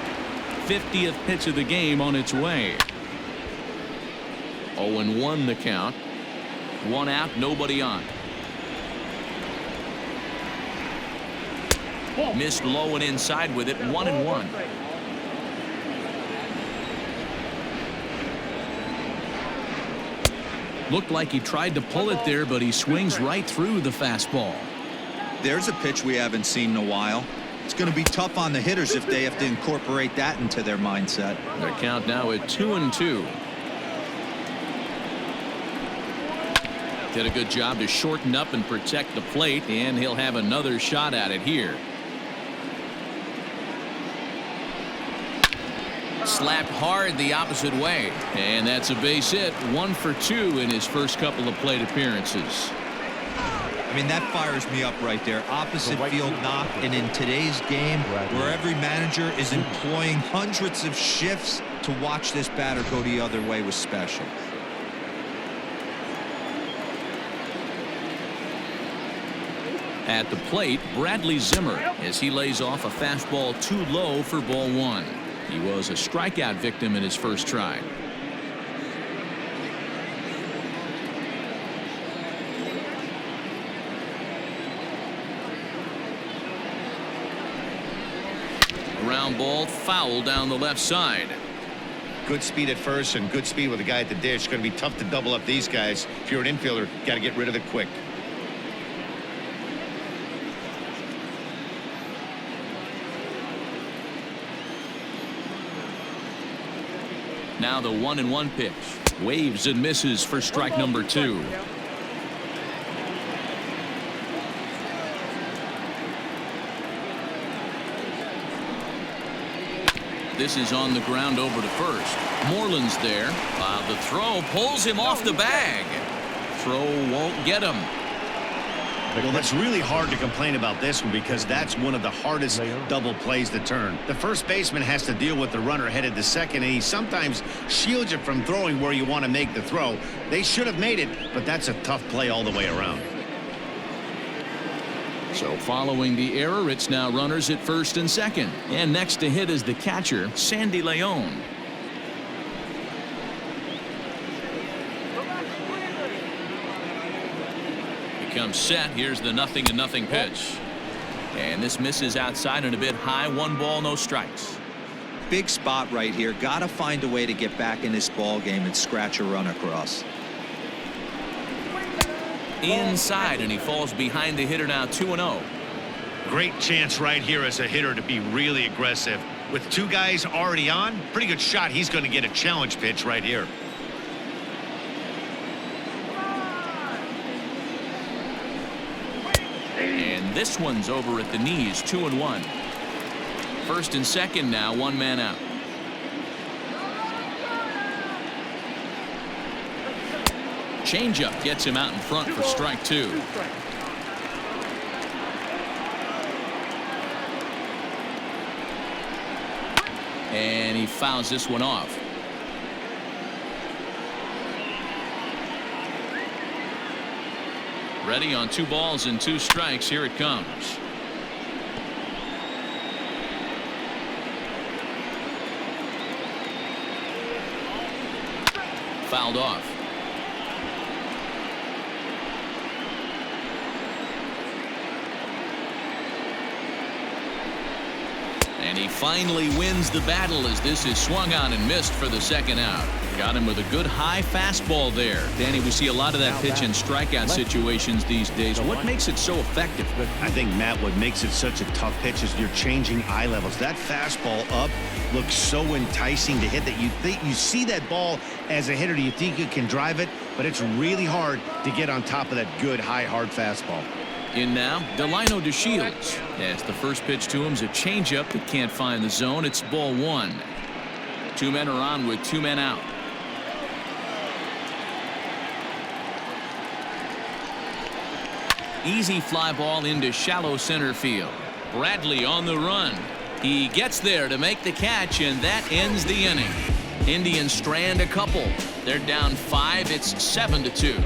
50th pitch of the game on its way. 0-1 the count. 1 out, nobody on. Missed low and inside with it. 1-1. Looked like he tried to pull it there, but he swings right through the fastball. There's a pitch we haven't seen in a while. It's going to be tough on the hitters if they have to incorporate that into their mindset. Their count now at 2-2. Did a good job to shorten up and protect the plate, and he'll have another shot at it here. Slapped hard the opposite way, and that's a base hit. 1 for 2 in his first couple of plate appearances. I mean, that fires me up right there. Opposite field knock, and in today's game where every manager is employing hundreds of shifts to watch this batter go the other way was special. At the plate, Bradley Zimmer as he lays off a fastball too low for ball 1. He was a strikeout victim in his first try. Ground ball foul down the left side. Good speed at first and good speed with the guy at the dish. Going to be tough to double up these guys. If you're an infielder, got to get rid of it quick. Now the 1-1 pitch. Waves and misses for strike number 2. This is on the ground over to first. Moreland's there. The throw pulls him off the bag. Throw won't get him. Well, that's really hard to complain about this one because that's one of the hardest double plays to turn. The first baseman has to deal with the runner headed to second, and he sometimes shields you from throwing where you want to make the throw. They should have made it, but that's a tough play all the way around. So following the error, it's now runners at first and second. And next to hit is the catcher, Sandy Leon. Comes set. Here's the 0-0 pitch. And this misses outside and a bit high. 1 ball, no strikes. Big spot right here. Got to find a way to get back in this ball game and scratch a run across. Inside, and he falls behind the hitter now. 2-0. Great chance right here as a hitter to be really aggressive. With 2 guys already on, pretty good shot. He's going to get a challenge pitch right here. And this one's over at the knees. 2-1. First and second now. 1 man out. Changeup gets him out in front for strike 2. And he fouls this one off. Ready on 2 balls and 2 strikes. Here it comes. Fouled off. And he finally wins the battle as this is swung on and missed for the second out. Got him with a good high fastball there. Danny, we see a lot of that pitch in strikeout situations these days. What makes it so effective? I think, Matt, what makes it such a tough pitch is you're changing eye levels. That fastball up looks so enticing to hit that you think you see that ball as a hitter. You think you can drive it, but it's really hard to get on top of that good high hard fastball. In now, Delino DeShields. As the first pitch to him is a changeup that can't find the zone. It's ball 1. 2 men are on with 2 men out. Easy fly ball into shallow center field. Bradley on the run. He gets there to make the catch, and that ends the inning. Indians strand a couple. They're down 5. It's 7-2.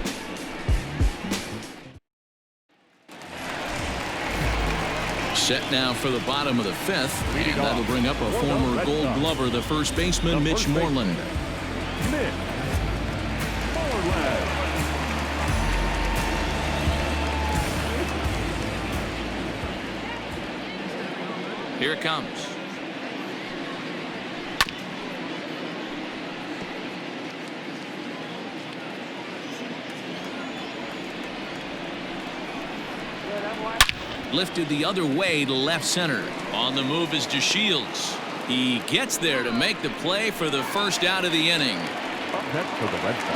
Set now for the bottom of the 5th, and that'll bring up a former Gold Glover, the first baseman, Mitch Moreland. Here it comes. Lifted the other way to left center. On the move is DeShields. He gets there to make the play for the first out of the inning.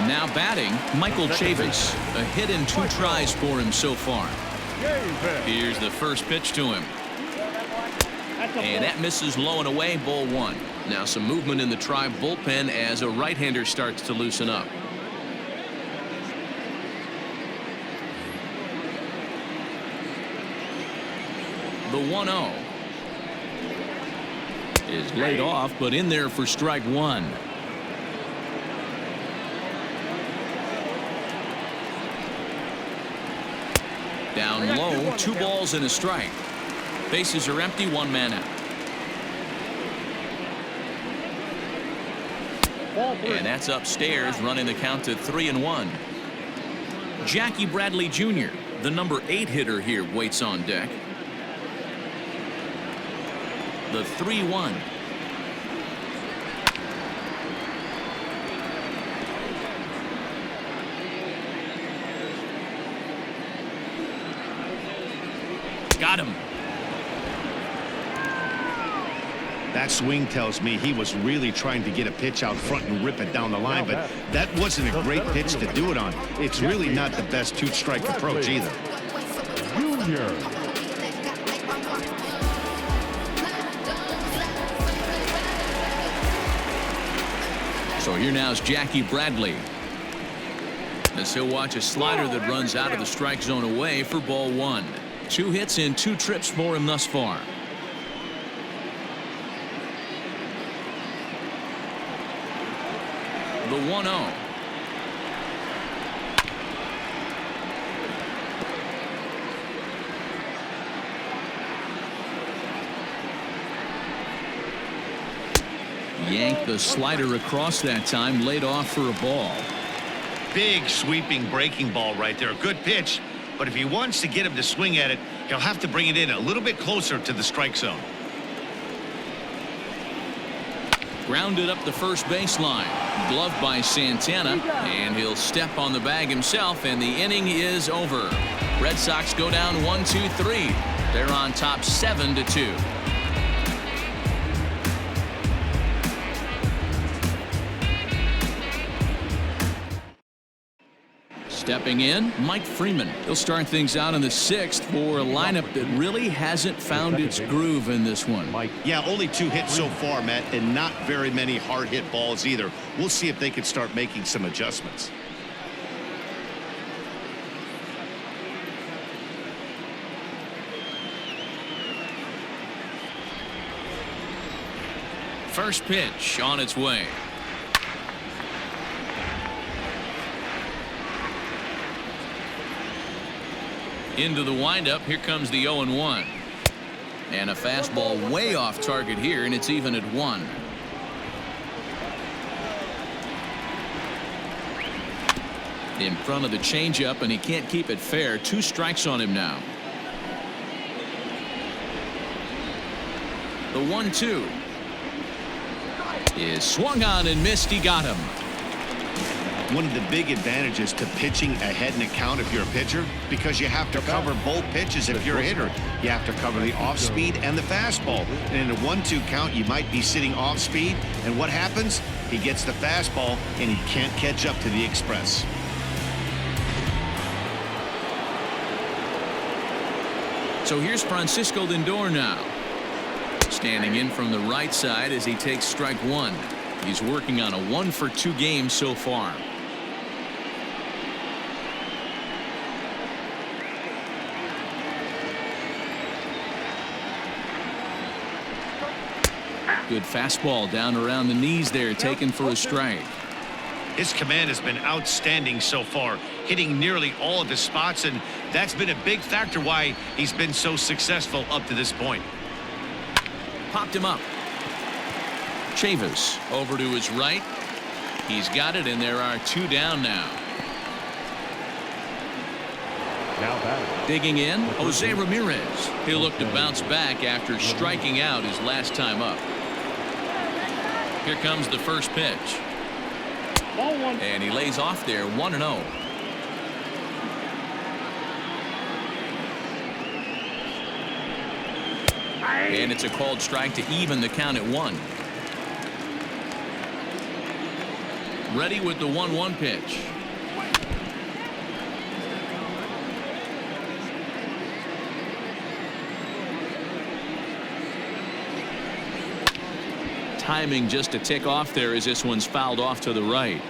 Now batting, Michael Chavis. A hit in 2 tries for him so far. Here's the first pitch to him. And that misses low and away, ball 1. Now some movement in the Tribe bullpen as a right-hander starts to loosen up. The 1-0 is laid off, but in there for strike 1. Down low, 2 balls and a strike. Bases are empty, 1 man out. And that's upstairs, running the count to 3-1. Jackie Bradley Jr., the number 8 hitter here, waits on deck. The 3-1. Got him. That swing tells me he was really trying to get a pitch out front and rip it down the line, but that wasn't a great pitch to do it on. It's really not the best 2-strike approach either. Junior. So here now is Jackie Bradley. As he'll watch a slider that runs out of the strike zone away for ball 1. 2 hits in 2 trips for him thus far. The 1-0. Yanked the slider across that time, laid off for a ball. Big sweeping breaking ball right there. A good pitch, but if he wants to get him to swing at it, he'll have to bring it in a little bit closer to the strike zone. Grounded up the first baseline. Gloved by Santana, and he'll step on the bag himself, and the inning is over. Red Sox go down 1-2-3. They're on top 7-2. Stepping in, Mike Freeman. He'll start things out in the 6th for a lineup that really hasn't found its groove in this one. Yeah, only 2 hits so far, Matt, and not very many hard hit balls either. We'll see if they can start making some adjustments. First pitch on its way. Into the windup. Here comes the 0-1. And a fastball way off target here, and it's even at 1. In front of the changeup, and he can't keep it fair. 2 strikes on him now. The 1-2 is swung on and missed. He got him. One of the big advantages to pitching ahead in a count if you're a pitcher, because you have to cover both pitches if you're a hitter. You have to cover the off speed and the fastball. And in a 1-2 count, you might be sitting off speed, and what happens? He gets the fastball and he can't catch up to the express. So here's Francisco Lindor now. Standing in from the right side as he takes strike 1. He's working on a 1-for-2 game so far. Good fastball down around the knees there, taken for a strike. His command has been outstanding so far, hitting nearly all of his spots, and that's been a big factor why he's been so successful up to this point. Popped him up. Chavis over to his right. He's got it, and there are 2 down now. Digging in, Jose Ramirez. He'll look to bounce back after striking out his last time up. Here comes the first pitch. And he lays off there, 1-0. And it's a called strike to even the count at 1. Ready with the 1-1 pitch. Timing just a tick off there as this one's fouled off to the right.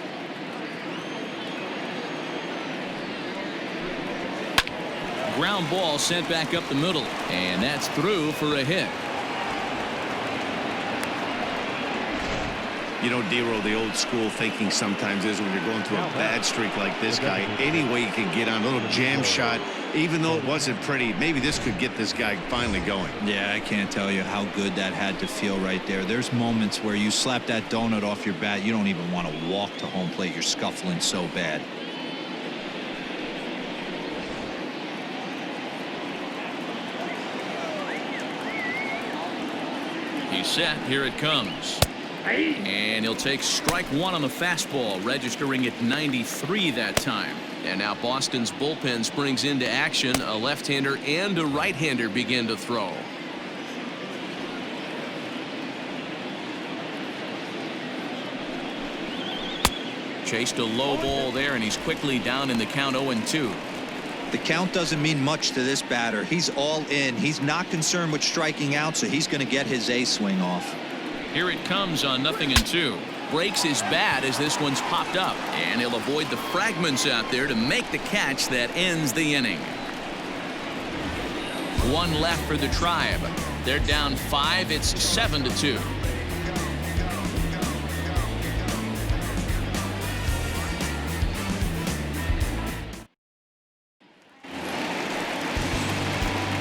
Ground ball sent back up the middle, and that's through for a hit. You know, Dero, the old school thinking sometimes is when you're going through a bad streak like this guy, any way you can get on a little jam shot, even though it wasn't pretty, maybe this could get this guy finally going. Yeah, I can't tell you how good that had to feel right there. There's moments where you slap that donut off your bat, you don't even want to walk to home plate. You're scuffling so bad. He's set. Here it comes. And he'll take strike 1 on the fastball, registering at 93 that time. And now Boston's bullpen springs into action. A left-hander and a right-hander begin to throw. Chased a low ball there, and he's quickly down in the count 0-2. The count doesn't mean much to this batter. He's all in. He's not concerned with striking out, so he's going to get his A swing off. Here it comes on 0-2. breaks his bat as this one's popped up, and he'll avoid the fragments out there to make the catch that ends the inning. One left for the Tribe. They're down 5. It's 7-2.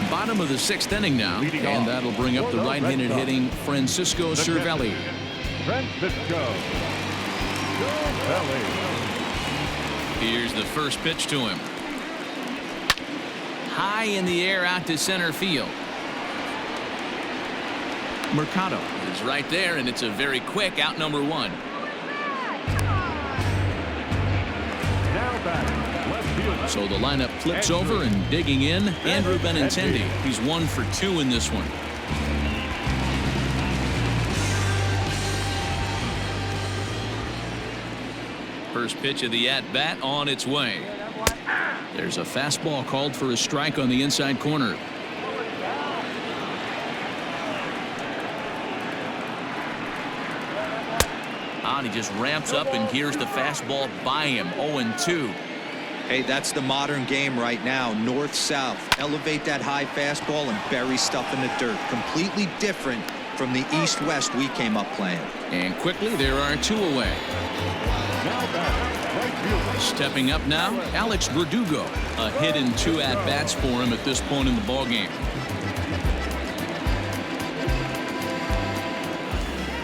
Bottom of the 6th inning now, and that'll bring up the right-handed hitting Francisco Cervelli. Francisco Cervelli. Here's the first pitch to him. High in the air out to center field. Mercado is right there, and it's a very quick out number 1. Now back. So the lineup flips over, and digging in, Andrew Benintendi. He's 1 for 2 in this one. First pitch of the at-bat on its way. There's a fastball called for a strike on the inside corner. And he just ramps up, and here's the fastball by him. 0-2. Hey, that's the modern game right now. North-south. Elevate that high fastball and bury stuff in the dirt. Completely different from the east-west we came up playing. And quickly, there are 2 away. Stepping up now, Alex Verdugo. A hit and 2 at-bats for him at this point in the ballgame.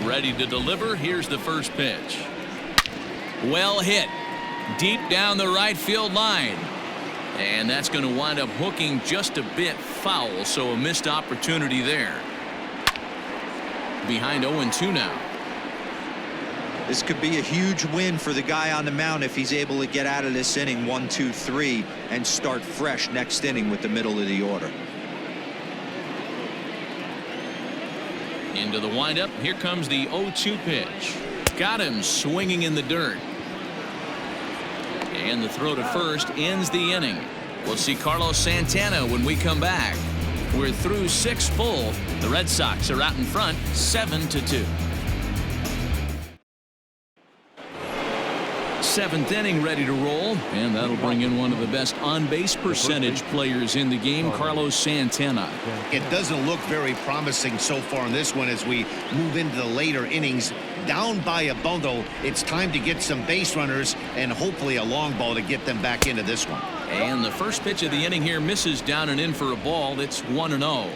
Ready to deliver. Here's the first pitch. Well hit. Deep down the right field line. And that's going to wind up hooking just a bit foul, so a missed opportunity there. Behind 0-2 now. This could be a huge win for the guy on the mound if he's able to get out of this inning 1, 2, 3 and start fresh next inning with the middle of the order. Into the windup. Here comes the 0-2 pitch. Got him swinging in the dirt. And the throw to first ends the inning. We'll see Carlos Santana when we come back. We're through 6 full. The Red Sox are out in front 7-2. 7th inning ready to roll, and that'll bring in one of the best on-base percentage players in the game, Carlos Santana. It doesn't look very promising so far in this one as we move into the later innings. Down by a bundle, it's time to get some base runners and hopefully a long ball to get them back into this one. And the first pitch of the inning here misses down and in for a ball. It's 1-0.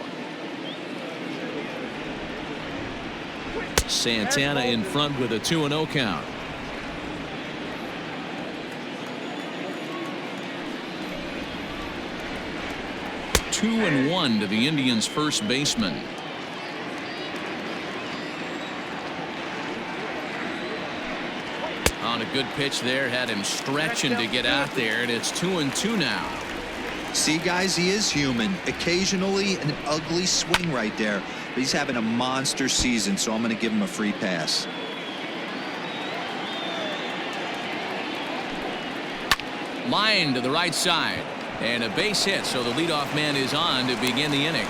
Santana in front with a 2-0 count. Two and 1 to the Indians' first baseman. On a good pitch there, had him stretching to get out there, and it's 2-2 now. See, guys, he is human. Occasionally an ugly swing right there, but he's having a monster season, so I'm going to give him a free pass. Line to the right side. And a base hit, so the leadoff man is on to begin the inning.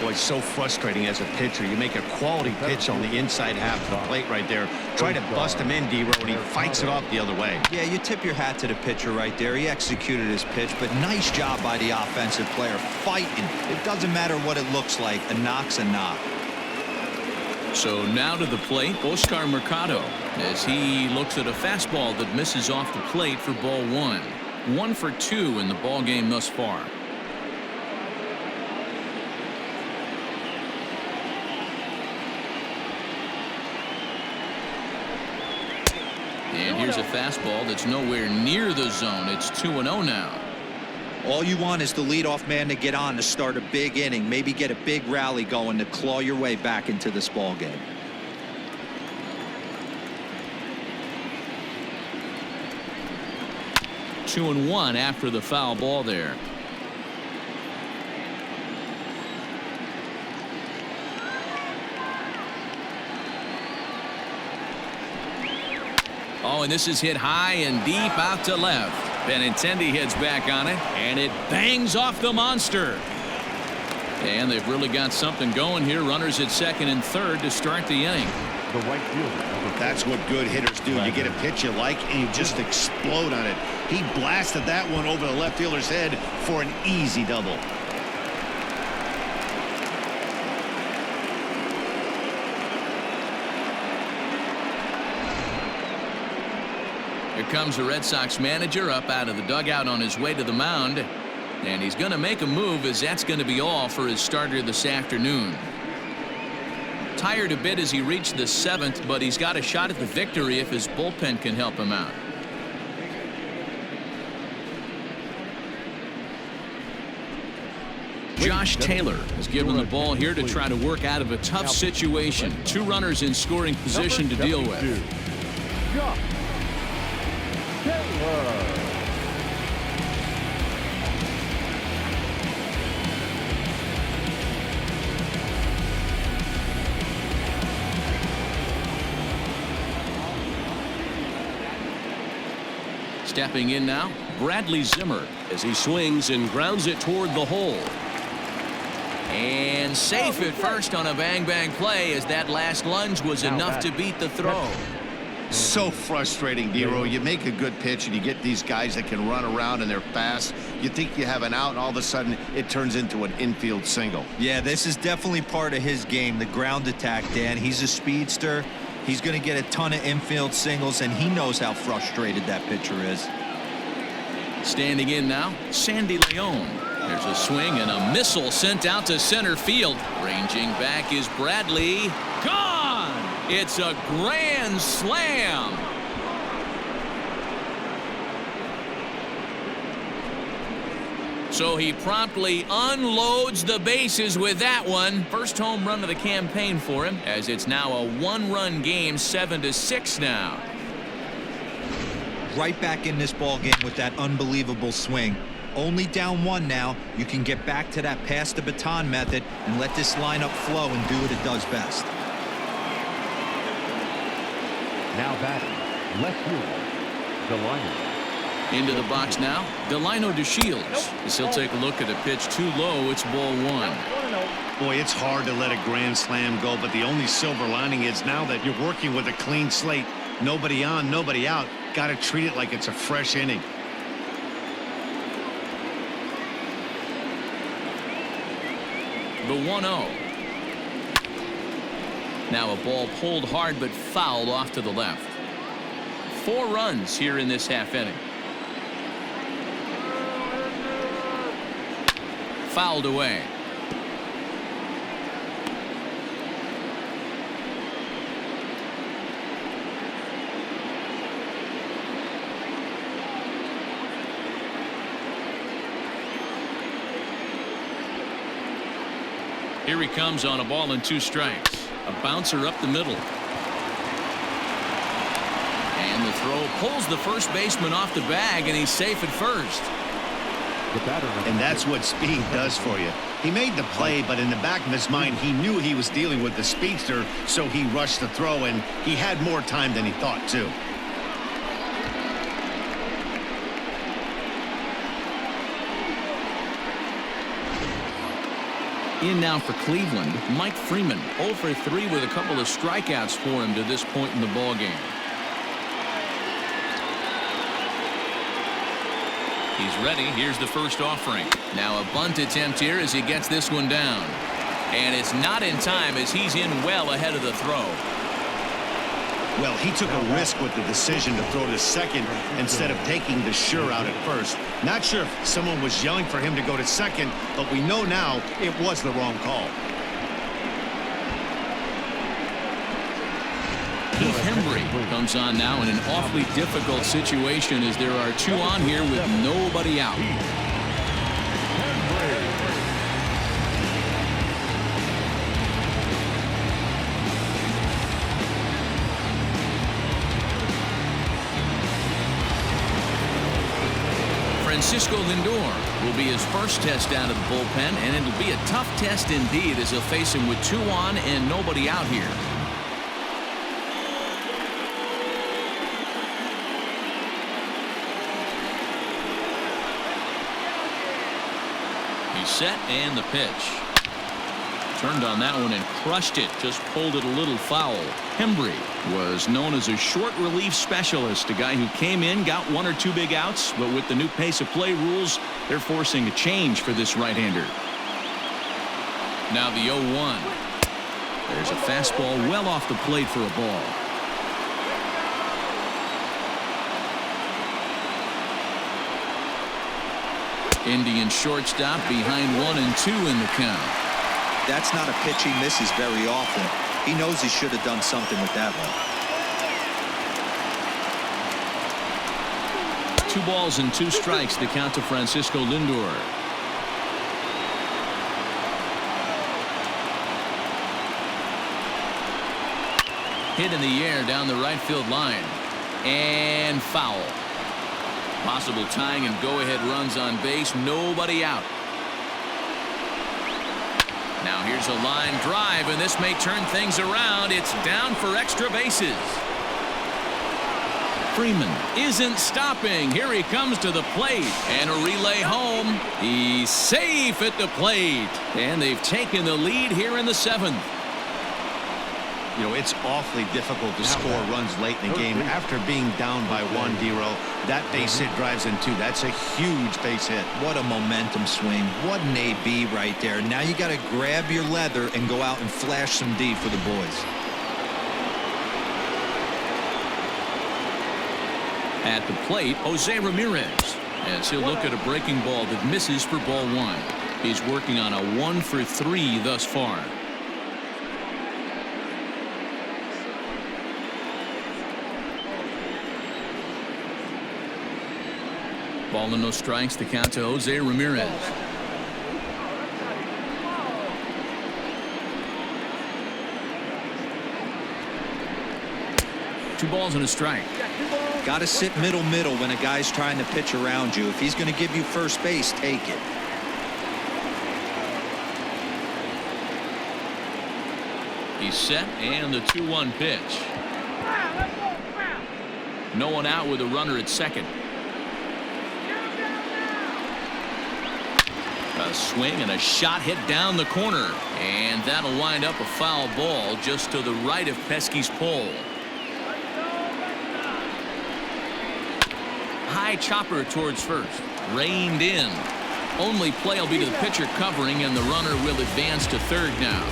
Boy, it's so frustrating as a pitcher. You make a quality pitch on the inside half of the plate right there. Try to bust him in, D-Row, and he fights it off the other way. Yeah, you tip your hat to the pitcher right there. He executed his pitch, but nice job by the offensive player fighting. It doesn't matter what it looks like. A knock's a knock. So now to the plate, Oscar Mercado, as he looks at a fastball that misses off the plate for ball 1. 1 for 2 in the ball game thus far. And here's a fastball that's nowhere near the zone. It's 2-0 now. All you want is the leadoff man to get on to start a big inning, maybe get a big rally going to claw your way back into this ball game. Two and 1 after the foul ball there. Oh, and this is hit high and deep out to left. Benintendi heads back on it, and it bangs off the monster. And they've really got something going here. Runners at second and third to start the inning. The right fielder. That's what good hitters do. You get a pitch you like, and you just explode on it. He blasted that one over the left fielder's head for an easy double. Here comes the Red Sox manager up out of the dugout on his way to the mound. And he's going to make a move, as that's going to be all for his starter this afternoon. Tired a bit as he reached the 7th, but he's got a shot at the victory if his bullpen can help him out. Josh Taylor is given the ball here to try to work out of a tough situation. 2 runners in scoring position to deal with. Josh Taylor. Stepping in now, Bradley Zimmer, as he swings and grounds it toward the hole. And safe at first on a bang-bang play, as that last lunge was enough to beat the throw. So frustrating, Dero. You make a good pitch and you get these guys that can run around and they're fast. You think you have an out, and all of a sudden it turns into an infield single. Yeah, this is definitely part of his game, the ground attack, Dan. He's a speedster. He's going to get a ton of infield singles, and he knows how frustrated that pitcher is. Standing in now, Sandy Leon. There's a swing and a missile sent out to center field. Ranging back is Bradley. Gone! It's a grand slam. So he promptly unloads the bases with that one. First home run of the campaign for him, as it's now a 1-run game, 7-6 now. Right back in this ball game with that unbelievable swing. Only down 1 now. You can get back to that pass the baton method and let this lineup flow and do what it does best. Now batting, left fielder, Delino. Into the box now, Delino DeShields. As he'll take a look at a pitch too low, it's ball 1. Boy, it's hard to let a grand slam go, but the only silver lining is now that you're working with a clean slate, nobody on, nobody out, got to treat it like it's a fresh inning. The 1-0. Now a ball pulled hard but fouled off to the left. 4 runs here in this half inning. Fouled away. Here he comes on a ball and 2 strikes. A bouncer up the middle. And the throw pulls the first baseman off the bag, and he's safe at first. And that's what speed does for you. He made the play, but in the back of his mind, he knew he was dealing with the speedster, so he rushed the throw, and he had more time than he thought, too. In now for Cleveland, Mike Freeman, 0 for 3 with a couple of strikeouts for him to this point in the ballgame. He's ready. Here's the first offering. Now a bunt attempt here as he gets this one down. And it's not in time, as he's in well ahead of the throw. Well, he took a risk with the decision to throw to second instead of taking the sure out at first. Not sure if someone was yelling for him to go to second, but we know now it was the wrong call. Keith Hembry comes on now in an awfully difficult situation, as there are 2 on here with nobody out. Francisco Lindor will be his first test out of the bullpen, and it'll be a tough test indeed, as he'll face him with 2 on and nobody out here. He's set, and the pitch. Turned on that one and crushed it. Just pulled it a little foul. Hembry was known as a short relief specialist, a guy who came in, got 1 or 2 big outs, but with the new pace of play rules, they're forcing a change for this right-hander. Now the 0-1. There's a fastball well off the plate for a ball. Indian shortstop behind 1 and 2 in the count. That's not a pitch he misses very often. He knows he should have done something with that one. 2 balls and 2 strikes to count to Francisco Lindor. Hit in the air down the right field line. And foul. Possible tying and go-ahead runs on base. Nobody out. Now here's a line drive, and this may turn things around. It's down for extra bases. Freeman isn't stopping. Here he comes to the plate, and a relay home. He's safe at the plate, and they've taken the lead here in the 7th. You know, it's awfully difficult to score runs late in the game after being down by 1, D-Row. That base hit drives in 2. That's a huge base hit. What a momentum swing. What an AB right there. Now you got to grab your leather and go out and flash some D for the boys. At the plate, Jose Ramirez, as he'll look at a breaking ball that misses for ball 1. He's working on a 1 for 3 thus far. Ball and no strikes to count to Jose Ramirez. Two balls and a strike. Got to sit middle when a guy's trying to pitch around you. If he's going to give you first base, take it. He's set, and the 2-1 pitch. No one out with a runner at second. A swing and a shot hit down the corner, and that'll wind up a foul ball just to the right of Pesky's pole. High chopper towards first, reined in. Only play will be to the pitcher covering, and the runner will advance to third now.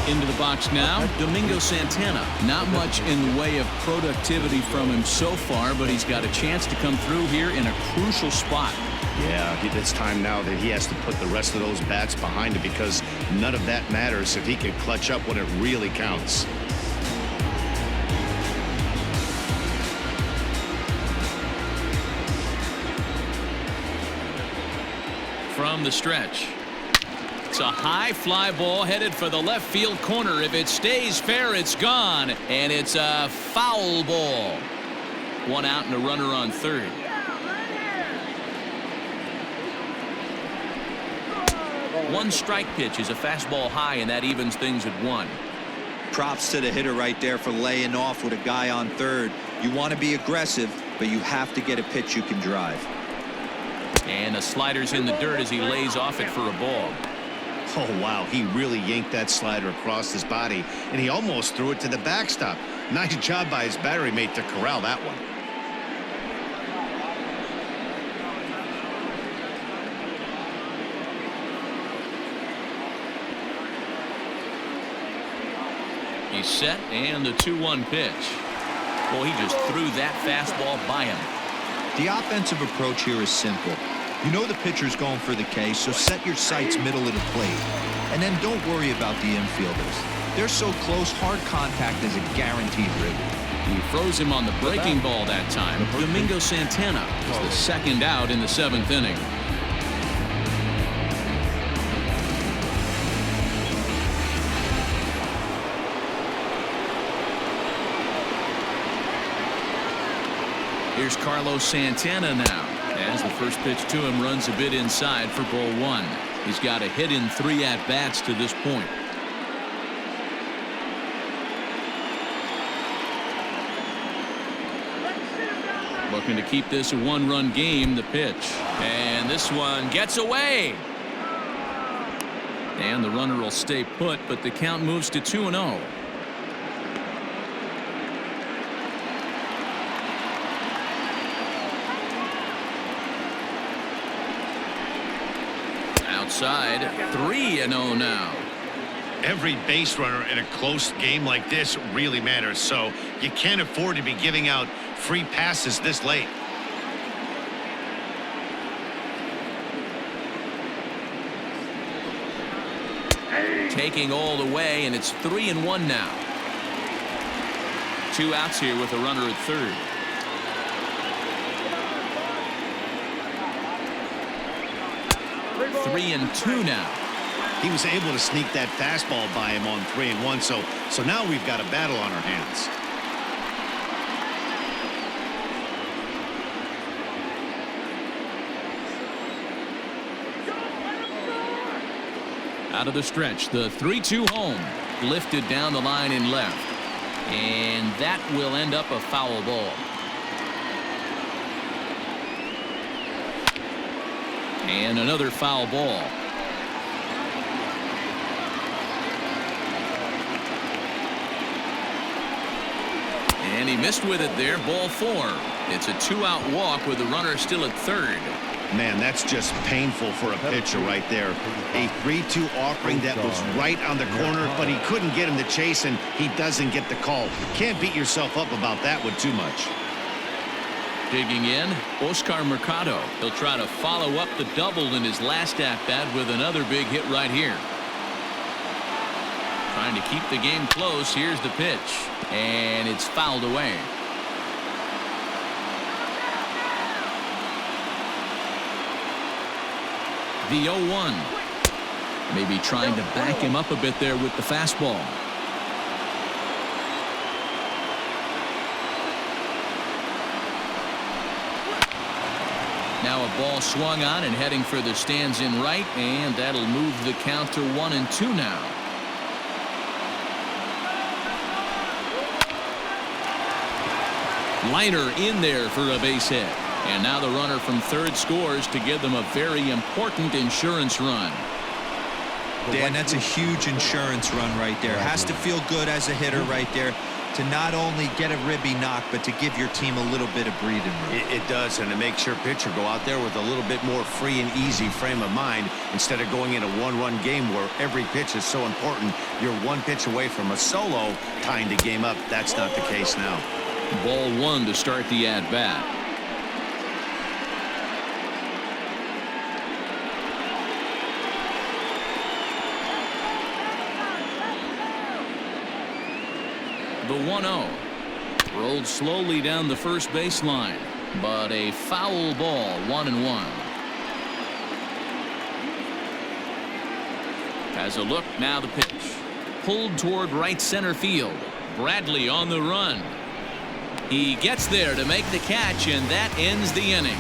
Into the box now, Domingo Santana. Not much in the way of productivity from him so far, but he's got a chance to come through here in a crucial spot. Yeah, it's time now that he has to put the rest of those bats behind him, because none of that matters if he can clutch up when it really counts. From the stretch. It's a high fly ball headed for the left field corner. If it stays fair, it's gone, and it's a foul ball. 1 out and a runner on third. One strike pitch is a fastball high, and that evens things at 1. Props to the hitter right there for laying off with a guy on third. You want to be aggressive, but you have to get a pitch you can drive. And the slider's in the dirt as he lays off it for a ball. Oh, wow, he really yanked that slider across his body, and he almost threw it to the backstop. Nice job by his battery mate to corral that one. He's set, and the 2-1 pitch. Well, he just threw that fastball by him. The offensive approach here is simple. You know the pitcher's going for the K, so set your sights middle of the plate. And then don't worry about the infielders. They're so close, hard contact is a guaranteed ribby. He froze him on the breaking ball that time. Domingo Santana is the second out in the 7th inning. Here's Carlos Santana now, as the first pitch to him runs a bit inside for ball 1. He's got a hit in 3 at-bats to this point. Looking to keep this a 1-run game. The pitch, and this one gets away. And the runner will stay put, but the count moves to 2-0. Outside, 3-0 now. Every base runner in a close game like this really matters, so you can't afford to be giving out free passes this late. Taking all the way, and it's 3-1 now. 2 outs here with a runner at third. Three and two now. He was able to sneak that fastball by him on 3-1, so now we've got a battle on our hands. Out of the stretch, the 3-2 home. Lifted down the line in left. And that will end up a foul ball. And another foul ball. And he missed with it there, ball 4. It's a 2-out walk with the runner still at third. Man, that's just painful for a pitcher right there. A 3-2 offering that was right on the corner, but he couldn't get him to chase, and he doesn't get the call. Can't beat yourself up about that one too much. Digging in, Oscar Mercado. He'll try to follow up the double in his last at-bat with another big hit right here. Trying to keep the game close. Here's the pitch. And it's fouled away. The 0-1. Maybe trying to back him up a bit there with the fastball. Now a ball swung on and heading for the stands in right, and that'll move the count to 1-2 now. Liner in there for a base hit. And now the runner from third scores to give them a very important insurance run. Dan, that's a huge insurance run right there. Has to feel good as a hitter right there to not only get a ribby knock, but to give your team a little bit of breathing room. It does, and it makes your pitcher go out there with a little bit more free and easy frame of mind instead of going in a one-run game where every pitch is so important. You're one pitch away from a solo tying the game up. That's not the case now. Ball 1 to start the at-bat. The 1-0 rolled slowly down the first baseline, but a foul ball. 1-1. Has a look, now the pitch pulled toward right center field. Bradley on the run. He gets there to make the catch, and that ends the inning.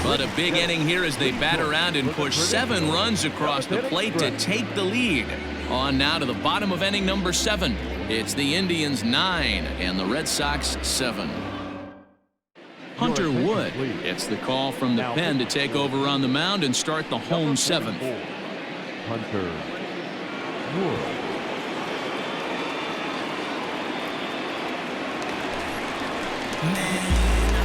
But a big inning here as they bat around and push 7 runs across the plate to take the lead. On now to the bottom of inning number 7. It's the Indians 9 and the Red Sox 7. Hunter Wood gets the call from the pen to take over on the mound and start the home 7th. Hunter Wood.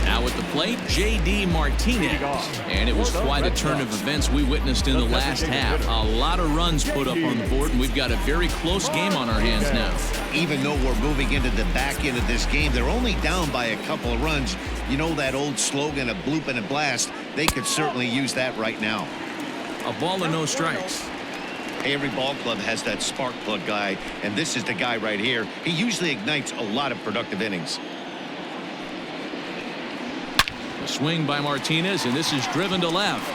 Now at the plate, J.D. Martinez. And it was quite a turn of events we witnessed in the last half. A lot of runs put up on the board, and we've got a very close game on our hands now. Even though we're moving into the back end of this game, they're only down by a couple of runs. You know that old slogan, a bloop and a blast? They could certainly use that right now. A ball and no strikes. Hey, every ball club has that spark plug guy, and this is the guy right here. He usually ignites a lot of productive innings. A swing by Martinez, and this is driven to left.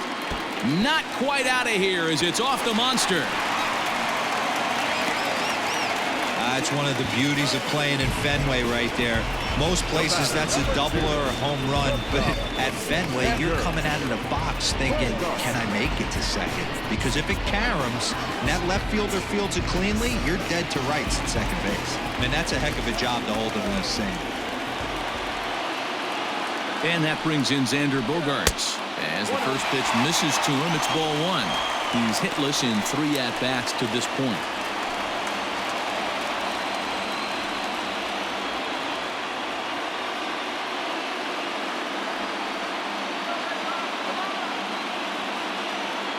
Not quite out of here as it's off the monster. It's one of the beauties of playing in Fenway right there. Most places that's a double or a home run, but at Fenway you're coming out of the box thinking, can I make it to second? Because if it caroms and that left fielder fields it cleanly, you're dead to rights at second base. I mean, that's a heck of a job to hold him in this same. And that brings in Xander Bogaerts. As the first pitch misses to him, it's ball 1. He's hitless in 3 at-bats to this point.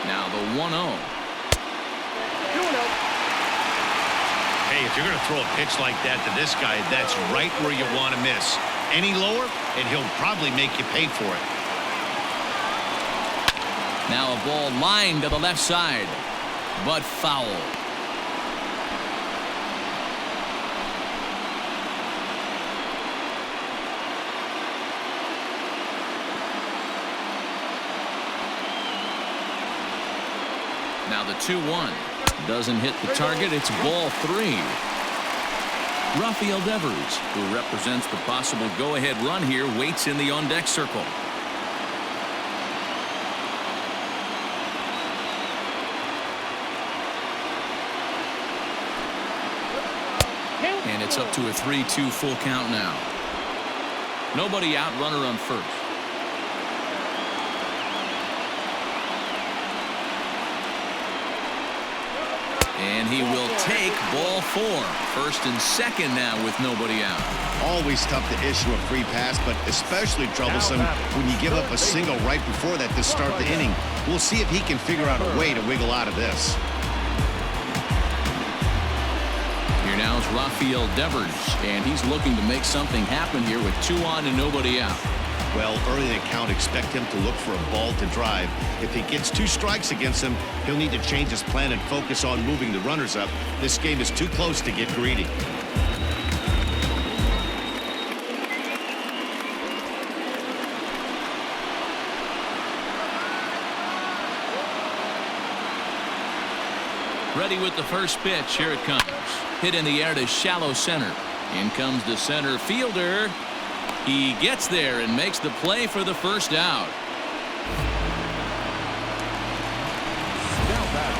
Now the 1-0. Hey, if you're going to throw a pitch like that to this guy, that's right where you want to miss. Any lower, and he'll probably make you pay for it. Now a ball lined to the left side, but foul. Now the 2-1. Doesn't hit the target. It's ball 3. Rafael Devers, who represents the possible go-ahead run here, waits in the on-deck circle. And it's up to a 3-2 full count now. Nobody out, runner on first. And he will take ball 4. First and second now with nobody out. Always tough to issue a free pass, but especially troublesome when you give up a single right before that to start the inning. We'll see if he can figure out a way to wiggle out of this. Here now is Rafael Devers, and he's looking to make something happen here with 2 on and nobody out. Well, early in the count, expect him to look for a ball to drive. If he gets 2 strikes against him, he'll need to change his plan and focus on moving the runners up. This game is too close to get greedy. Ready with the first pitch. Here it comes. Hit in the air to shallow center. In comes the center fielder. He gets there and makes the play for the first out.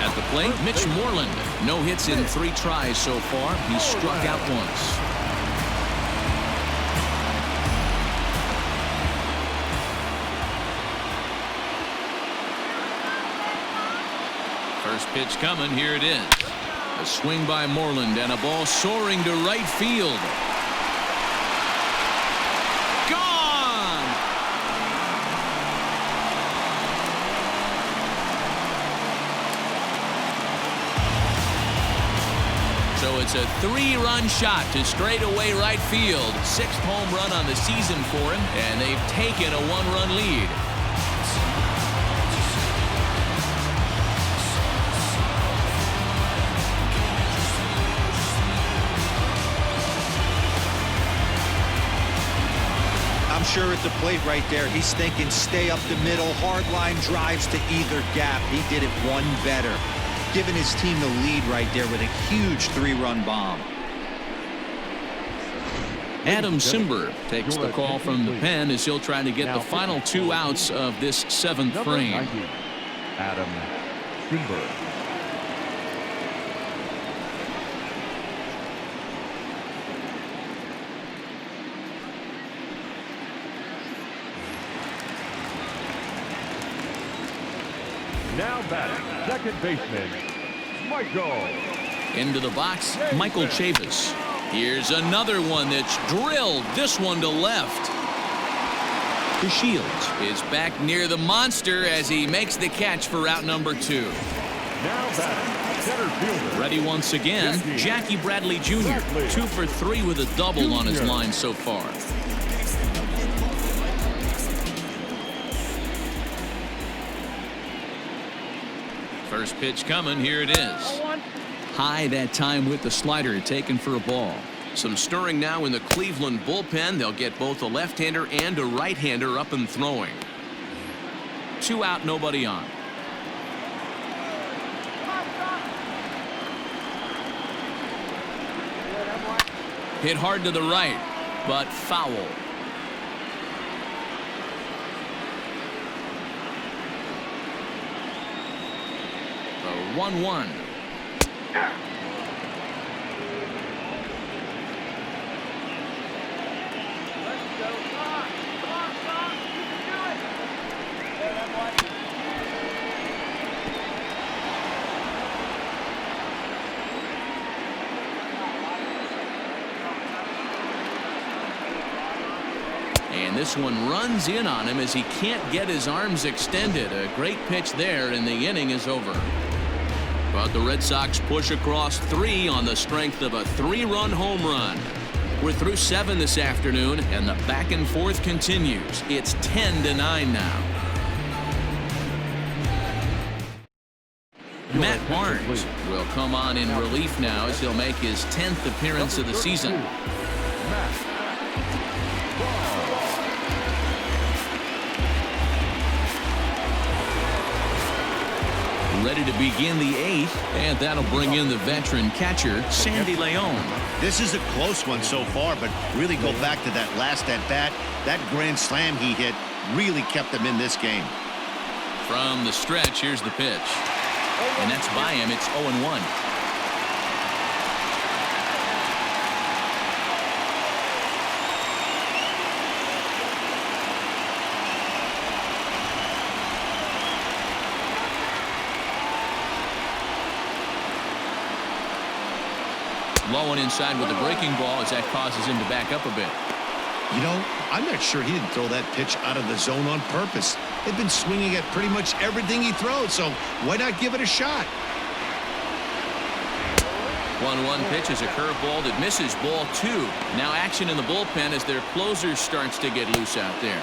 At the plate, Mitch Moreland. No hits in 3 tries so far. He's struck out once. First pitch coming. Here it is. A swing by Moreland and a ball soaring to right field. So it's a 3-run shot to straightaway right field. 6th home run on the season for him, and they've taken a 1-run lead. I'm sure at the plate right there, he's thinking stay up the middle, hard line drives to either gap. He did it one better, giving his team the lead right there with a huge 3-run bomb. Adam Simber takes the call from the pen as he'll try to get the final 2 outs of this 7th frame. Adam Simber. Now batting, second baseman, Michael. Into the box, Michael Chavis. Here's another one that's drilled. This one to left. DeShields is back near the monster as he makes the catch for out number 2. Now batting, center fielder. Ready once again, Jackie Bradley Jr. 2 for 3 with a double on his line so far. First pitch coming. Here it is. High that time with the slider, taken for a ball. Some stirring now in the Cleveland bullpen. They'll get both a left-hander and a right-hander up and throwing. 2 out, nobody on. Hit hard to the right, but foul. The 1-1. And this one runs in on him as he can't get his arms extended. A great pitch there, and the inning is over. But the Red Sox push across 3 on the strength of a 3-run home run. We're through 7 this afternoon, and the back and forth continues. It's 10-9 now. Matt Barnes will come on in relief now as he'll make his 10th appearance of the season. Ready to begin the 8th, and that'll bring in the veteran catcher, Sandy Leon. This is a close one so far, but really go back to that last at-bat. That grand slam he hit really kept him in this game. From the stretch, here's the pitch. And that's by him. It's 0-1. Low and inside with the breaking ball as that causes him to back up a bit. You know, I'm not sure he didn't throw that pitch out of the zone on purpose. They've been swinging at pretty much everything he throws, so why not give it a shot? 1-1 pitch is a curveball that misses, ball 2. Now action in the bullpen as their closer starts to get loose out there.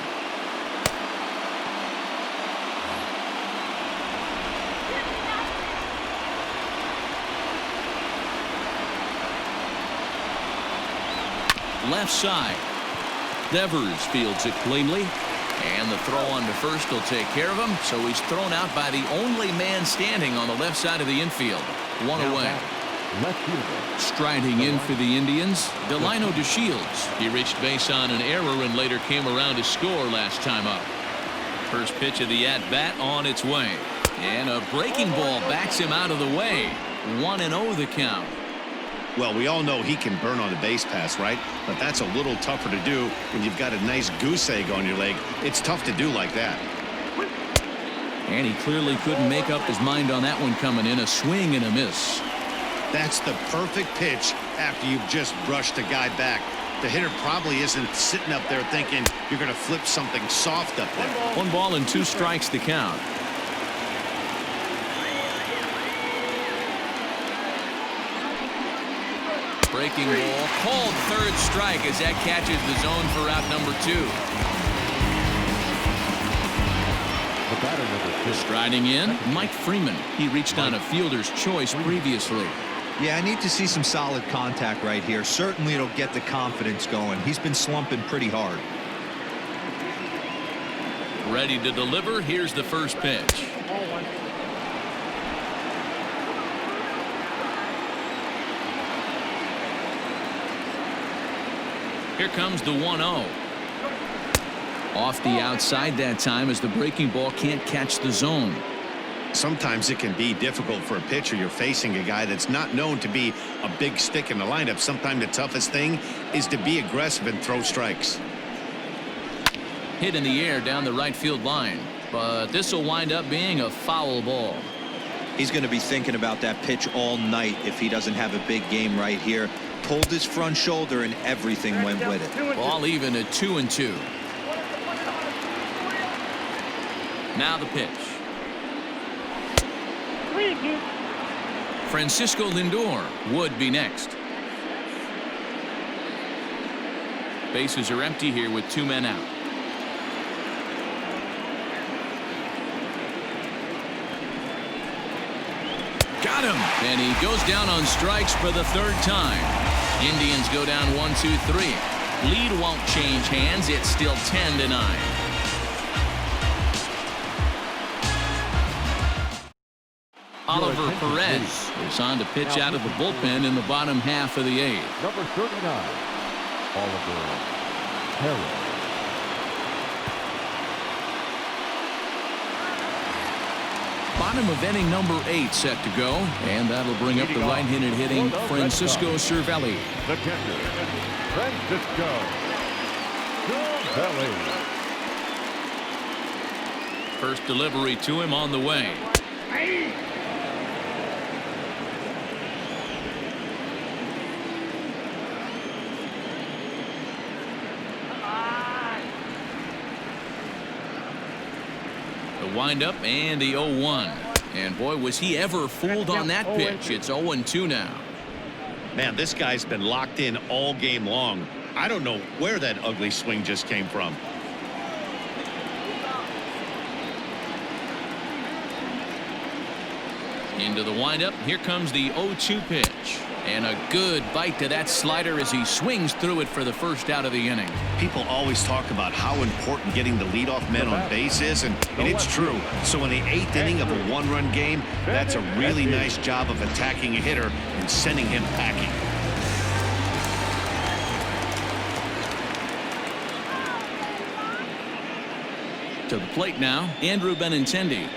Left side. Devers fields it cleanly. And the throw on to first will take care of him. So he's thrown out by the only man standing on the left side of the infield. 1 away. Striding in for the Indians, Delino DeShields. He reached base on an error and later came around to score last time up. First pitch of the at-bat on its way. And a breaking ball backs him out of the way. 1-0 the count. Well, we all know he can burn on the base pass, right? But that's a little tougher to do when you've got a nice goose egg on your leg. It's tough to do like that. And he clearly couldn't make up his mind on that one coming in. A swing and a miss. That's the perfect pitch after you've just brushed a guy back. The hitter probably isn't sitting up there thinking you're going to flip something soft up there. 1 ball and 2 strikes the count. Breaking ball, called third strike as that catches the zone for out number 2. Striding in, Mike Freeman. He reached on a fielder's choice previously. Yeah, I need to see some solid contact right here. Certainly it'll get the confidence going. He's been slumping pretty hard. Ready to deliver. Here's the first pitch. Here comes the 1-0. Off the outside that time as the breaking ball can't catch the zone. Sometimes it can be difficult for a pitcher. You're facing a guy that's not known to be a big stick in the lineup. Sometimes the toughest thing is to be aggressive and throw strikes. Hit in the air down the right field line, but this will wind up being a foul ball. He's going to be thinking about that pitch all night if he doesn't have a big game right here. Pulled his front shoulder and everything went with it. Ball even at 2-2. Now the pitch. Francisco Lindor would be next. Bases are empty here with 2 men out. Got him. And he goes down on strikes for the 3rd time. Indians go down 1-2-3. Lead won't change hands. It's still 10-9. Oliver Perez is on to pitch out of the bullpen in the bottom half of the 8th. Number 39, Oliver Perez. Bottom of inning number 8 set to go, and that'll bring up the right-handed hitting Francisco Cervelli. The catcher, Francisco Cervelli. First delivery to him on the way. The windup and the 0-1. And boy, was he ever fooled on that pitch. It's 0-2 now. Man, this guy's been locked in all game long. I don't know where that ugly swing just came from. Into the windup. Here comes the 0-2 pitch. And a good bite to that slider as he swings through it for the first out of the inning. People always talk about how important getting the leadoff man on base is, and it's true. So in the 8th inning of a one-run game, that's a really nice job of attacking a hitter and sending him packing. To the plate now, Andrew Benintendi,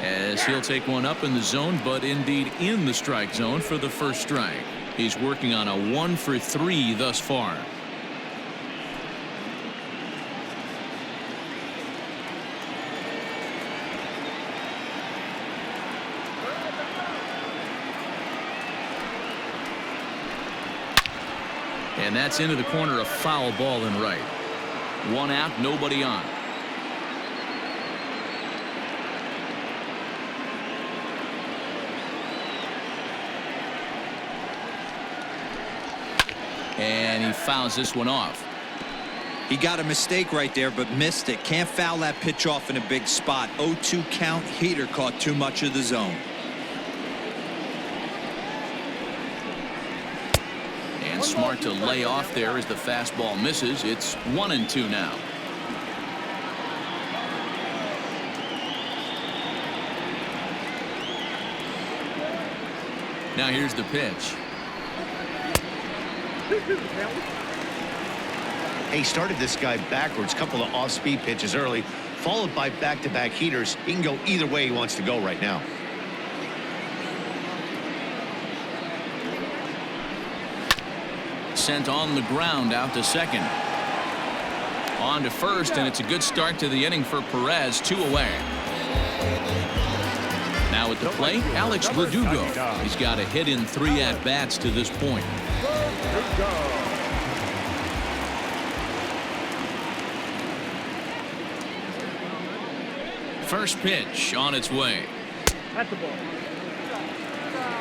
as he'll take one up in the zone, but indeed in the strike zone for the first strike. He's working on a 1-for-3 thus far. And that's into the corner, a foul ball in right. One out, nobody on. And he fouls this one off. He got a mistake right there, but missed it. Can't foul that pitch off in a big spot. 0-2 count. Heater caught too much of the zone. And smart to lay off there as the fastball misses. It's 1-2 now. Now here's the pitch. He started this guy backwards, couple of off-speed pitches early, followed by back-to-back heaters. He can go either way he wants to go right now. Sent on the ground out to second. On to first, and it's a good start to the inning for Perez. 2 away. Now at the plate, Alex Verdugo. He's got a hit in 3 at-bats to this point. First pitch on its way. That's the ball.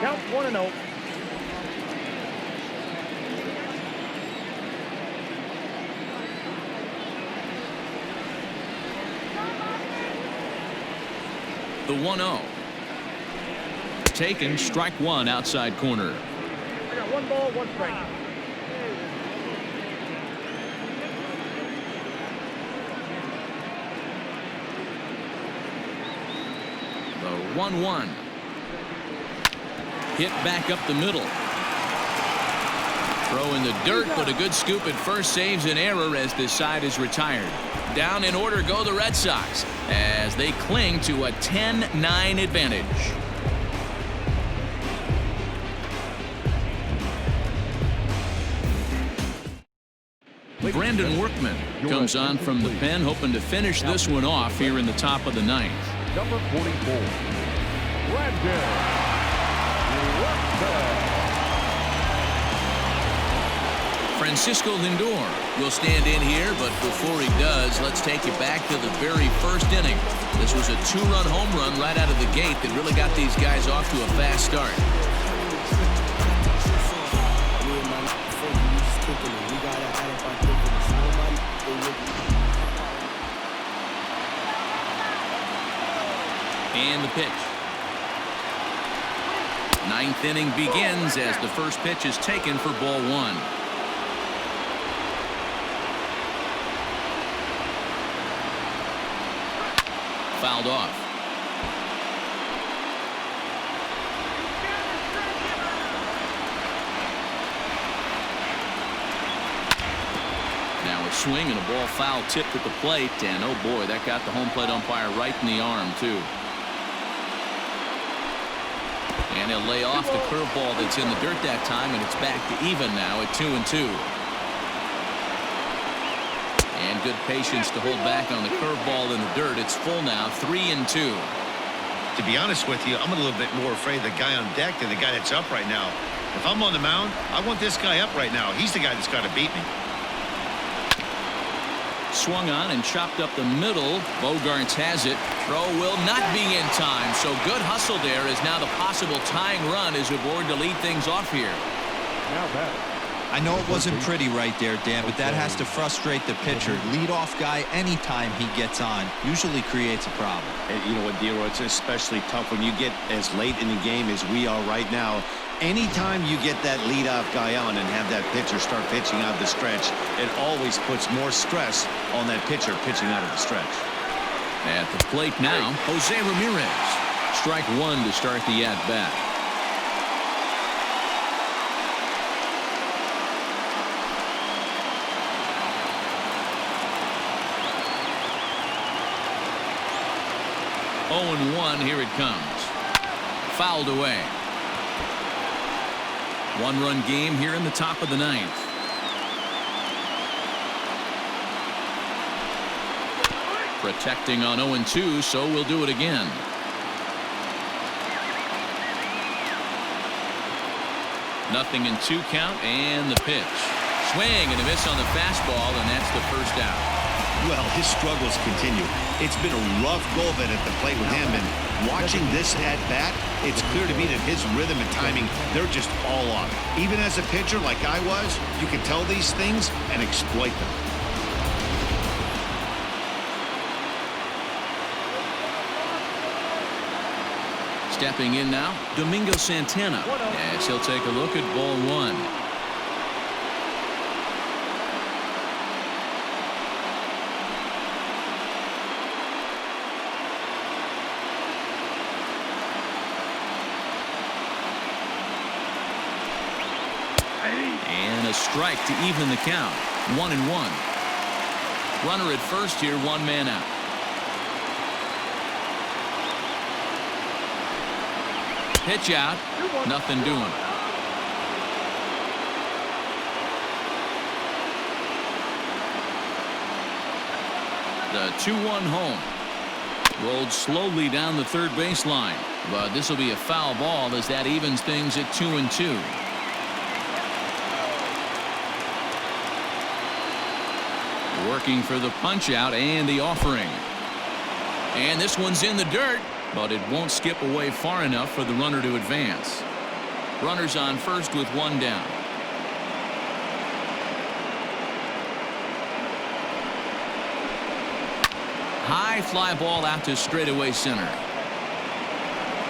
Count 1-0. The 1-0. Taken, strike one, outside corner. I got 1 ball, 1 strike. The 1-1. Hit back up the middle. Throw in the dirt, but a good scoop at first saves an error as this side is retired. Down in order go the Red Sox as they cling to a 10-9 advantage. Brandon Workman comes on from the pen, hoping to finish this one off here in the top of the 9th. Number 44, Brandon Workman. Francisco Lindor will stand in here, but before he does, let's take you back to the very first inning. This was a 2-run home run right out of the gate that really got these guys off to a fast start. And the pitch. 9th inning begins as the first pitch is taken for ball 1. Fouled off. Now a swing and a ball foul tipped at the plate, and oh boy, that got the home plate umpire right in the arm too. And he'll lay off the curveball that's in the dirt that time, and it's back to even now at 2-2. And good patience to hold back on the curveball in the dirt. It's full now, 3-2. To be honest with you, I'm a little bit more afraid of the guy on deck than the guy that's up right now. If I'm on the mound, I want this guy up right now. He's the guy that's got to beat me. Swung on and chopped up the middle. Bogarts has it. Throw will not be in time. So good hustle there as now the possible tying run is aboard to lead things off here. Now that. I know it wasn't pretty right there, Dan, but that has to frustrate the pitcher. Leadoff guy, anytime he gets on, usually creates a problem. And you know what, Dero, it's especially tough when you get as late in the game as we are right now. Anytime you get that leadoff guy on and have that pitcher start pitching out of the stretch, it always puts more stress on that pitcher pitching out of the stretch. At the plate now, Jose Ramirez. Strike one to start the at-bat. Oh, and 1, here it comes. Fouled away. One-run game here in the top of the 9th. Protecting on 0-2, so we'll do it again. Nothing in 2 count, and the pitch. Swing and a miss on the fastball, and that's the first out. Well, his struggles continue. It's been a rough go of it at the plate with him, and watching this at bat, it's clear to me that his rhythm and timing, they're just all off. Even as a pitcher like I was, you can tell these things and exploit them. Stepping in now, Domingo Santana, as he'll take a look at ball 1. And a strike to even the count. 1-1. Runner at first here, 1 man out. Pitch out. Nothing doing. The 2-1 home. Rolled slowly down the third baseline. But this will be a foul ball as that evens things at 2-2. Working for the punch out and the offering. And this one's in the dirt, but it won't skip away far enough for the runner to advance. Runners on first with 1 down. High fly ball out to straightaway center.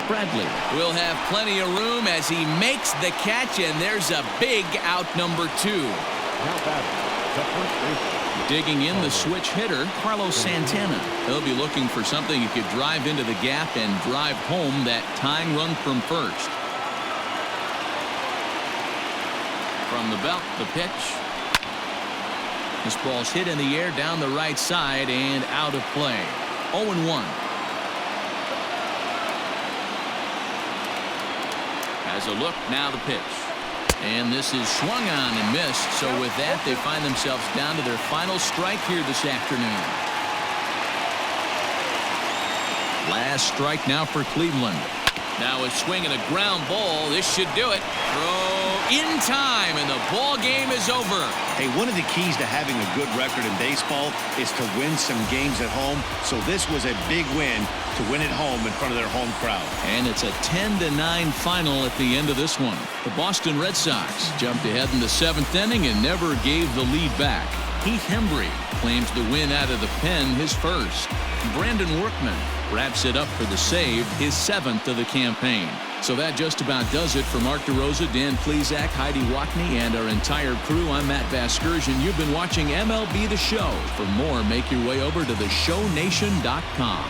Bradley will have plenty of room as he makes the catch, and there's a big out number 2. Now batting, the first baseman. Digging in the switch hitter, Carlos Santana. He'll be looking for something he could drive into the gap and drive home that tying run from first. From the belt, the pitch. This ball's hit in the air down the right side and out of play. 0-1. As a look, now the pitch. And this is swung on and missed. So with that, they find themselves down to their final strike here this afternoon. Last strike now for Cleveland. Now a swing and a ground ball. This should do it. Throw in time, and the ball game is over. Hey, one of the keys to having a good record in baseball is to win some games at home. So this was a big win to win at home in front of their home crowd. And it's a 10-9 final at the end of this one. The Boston Red Sox jumped ahead in the 7th inning and never gave the lead back. Heath Hembree claims the win out of the pen, his first. Brandon Workman wraps it up for the save, his 7th of the campaign. So that just about does it for Mark DeRosa, Dan Plesac, Heidi Watney, and our entire crew. I'm Matt Vasgersian. You've been watching MLB The Show. For more, make your way over to theshownation.com.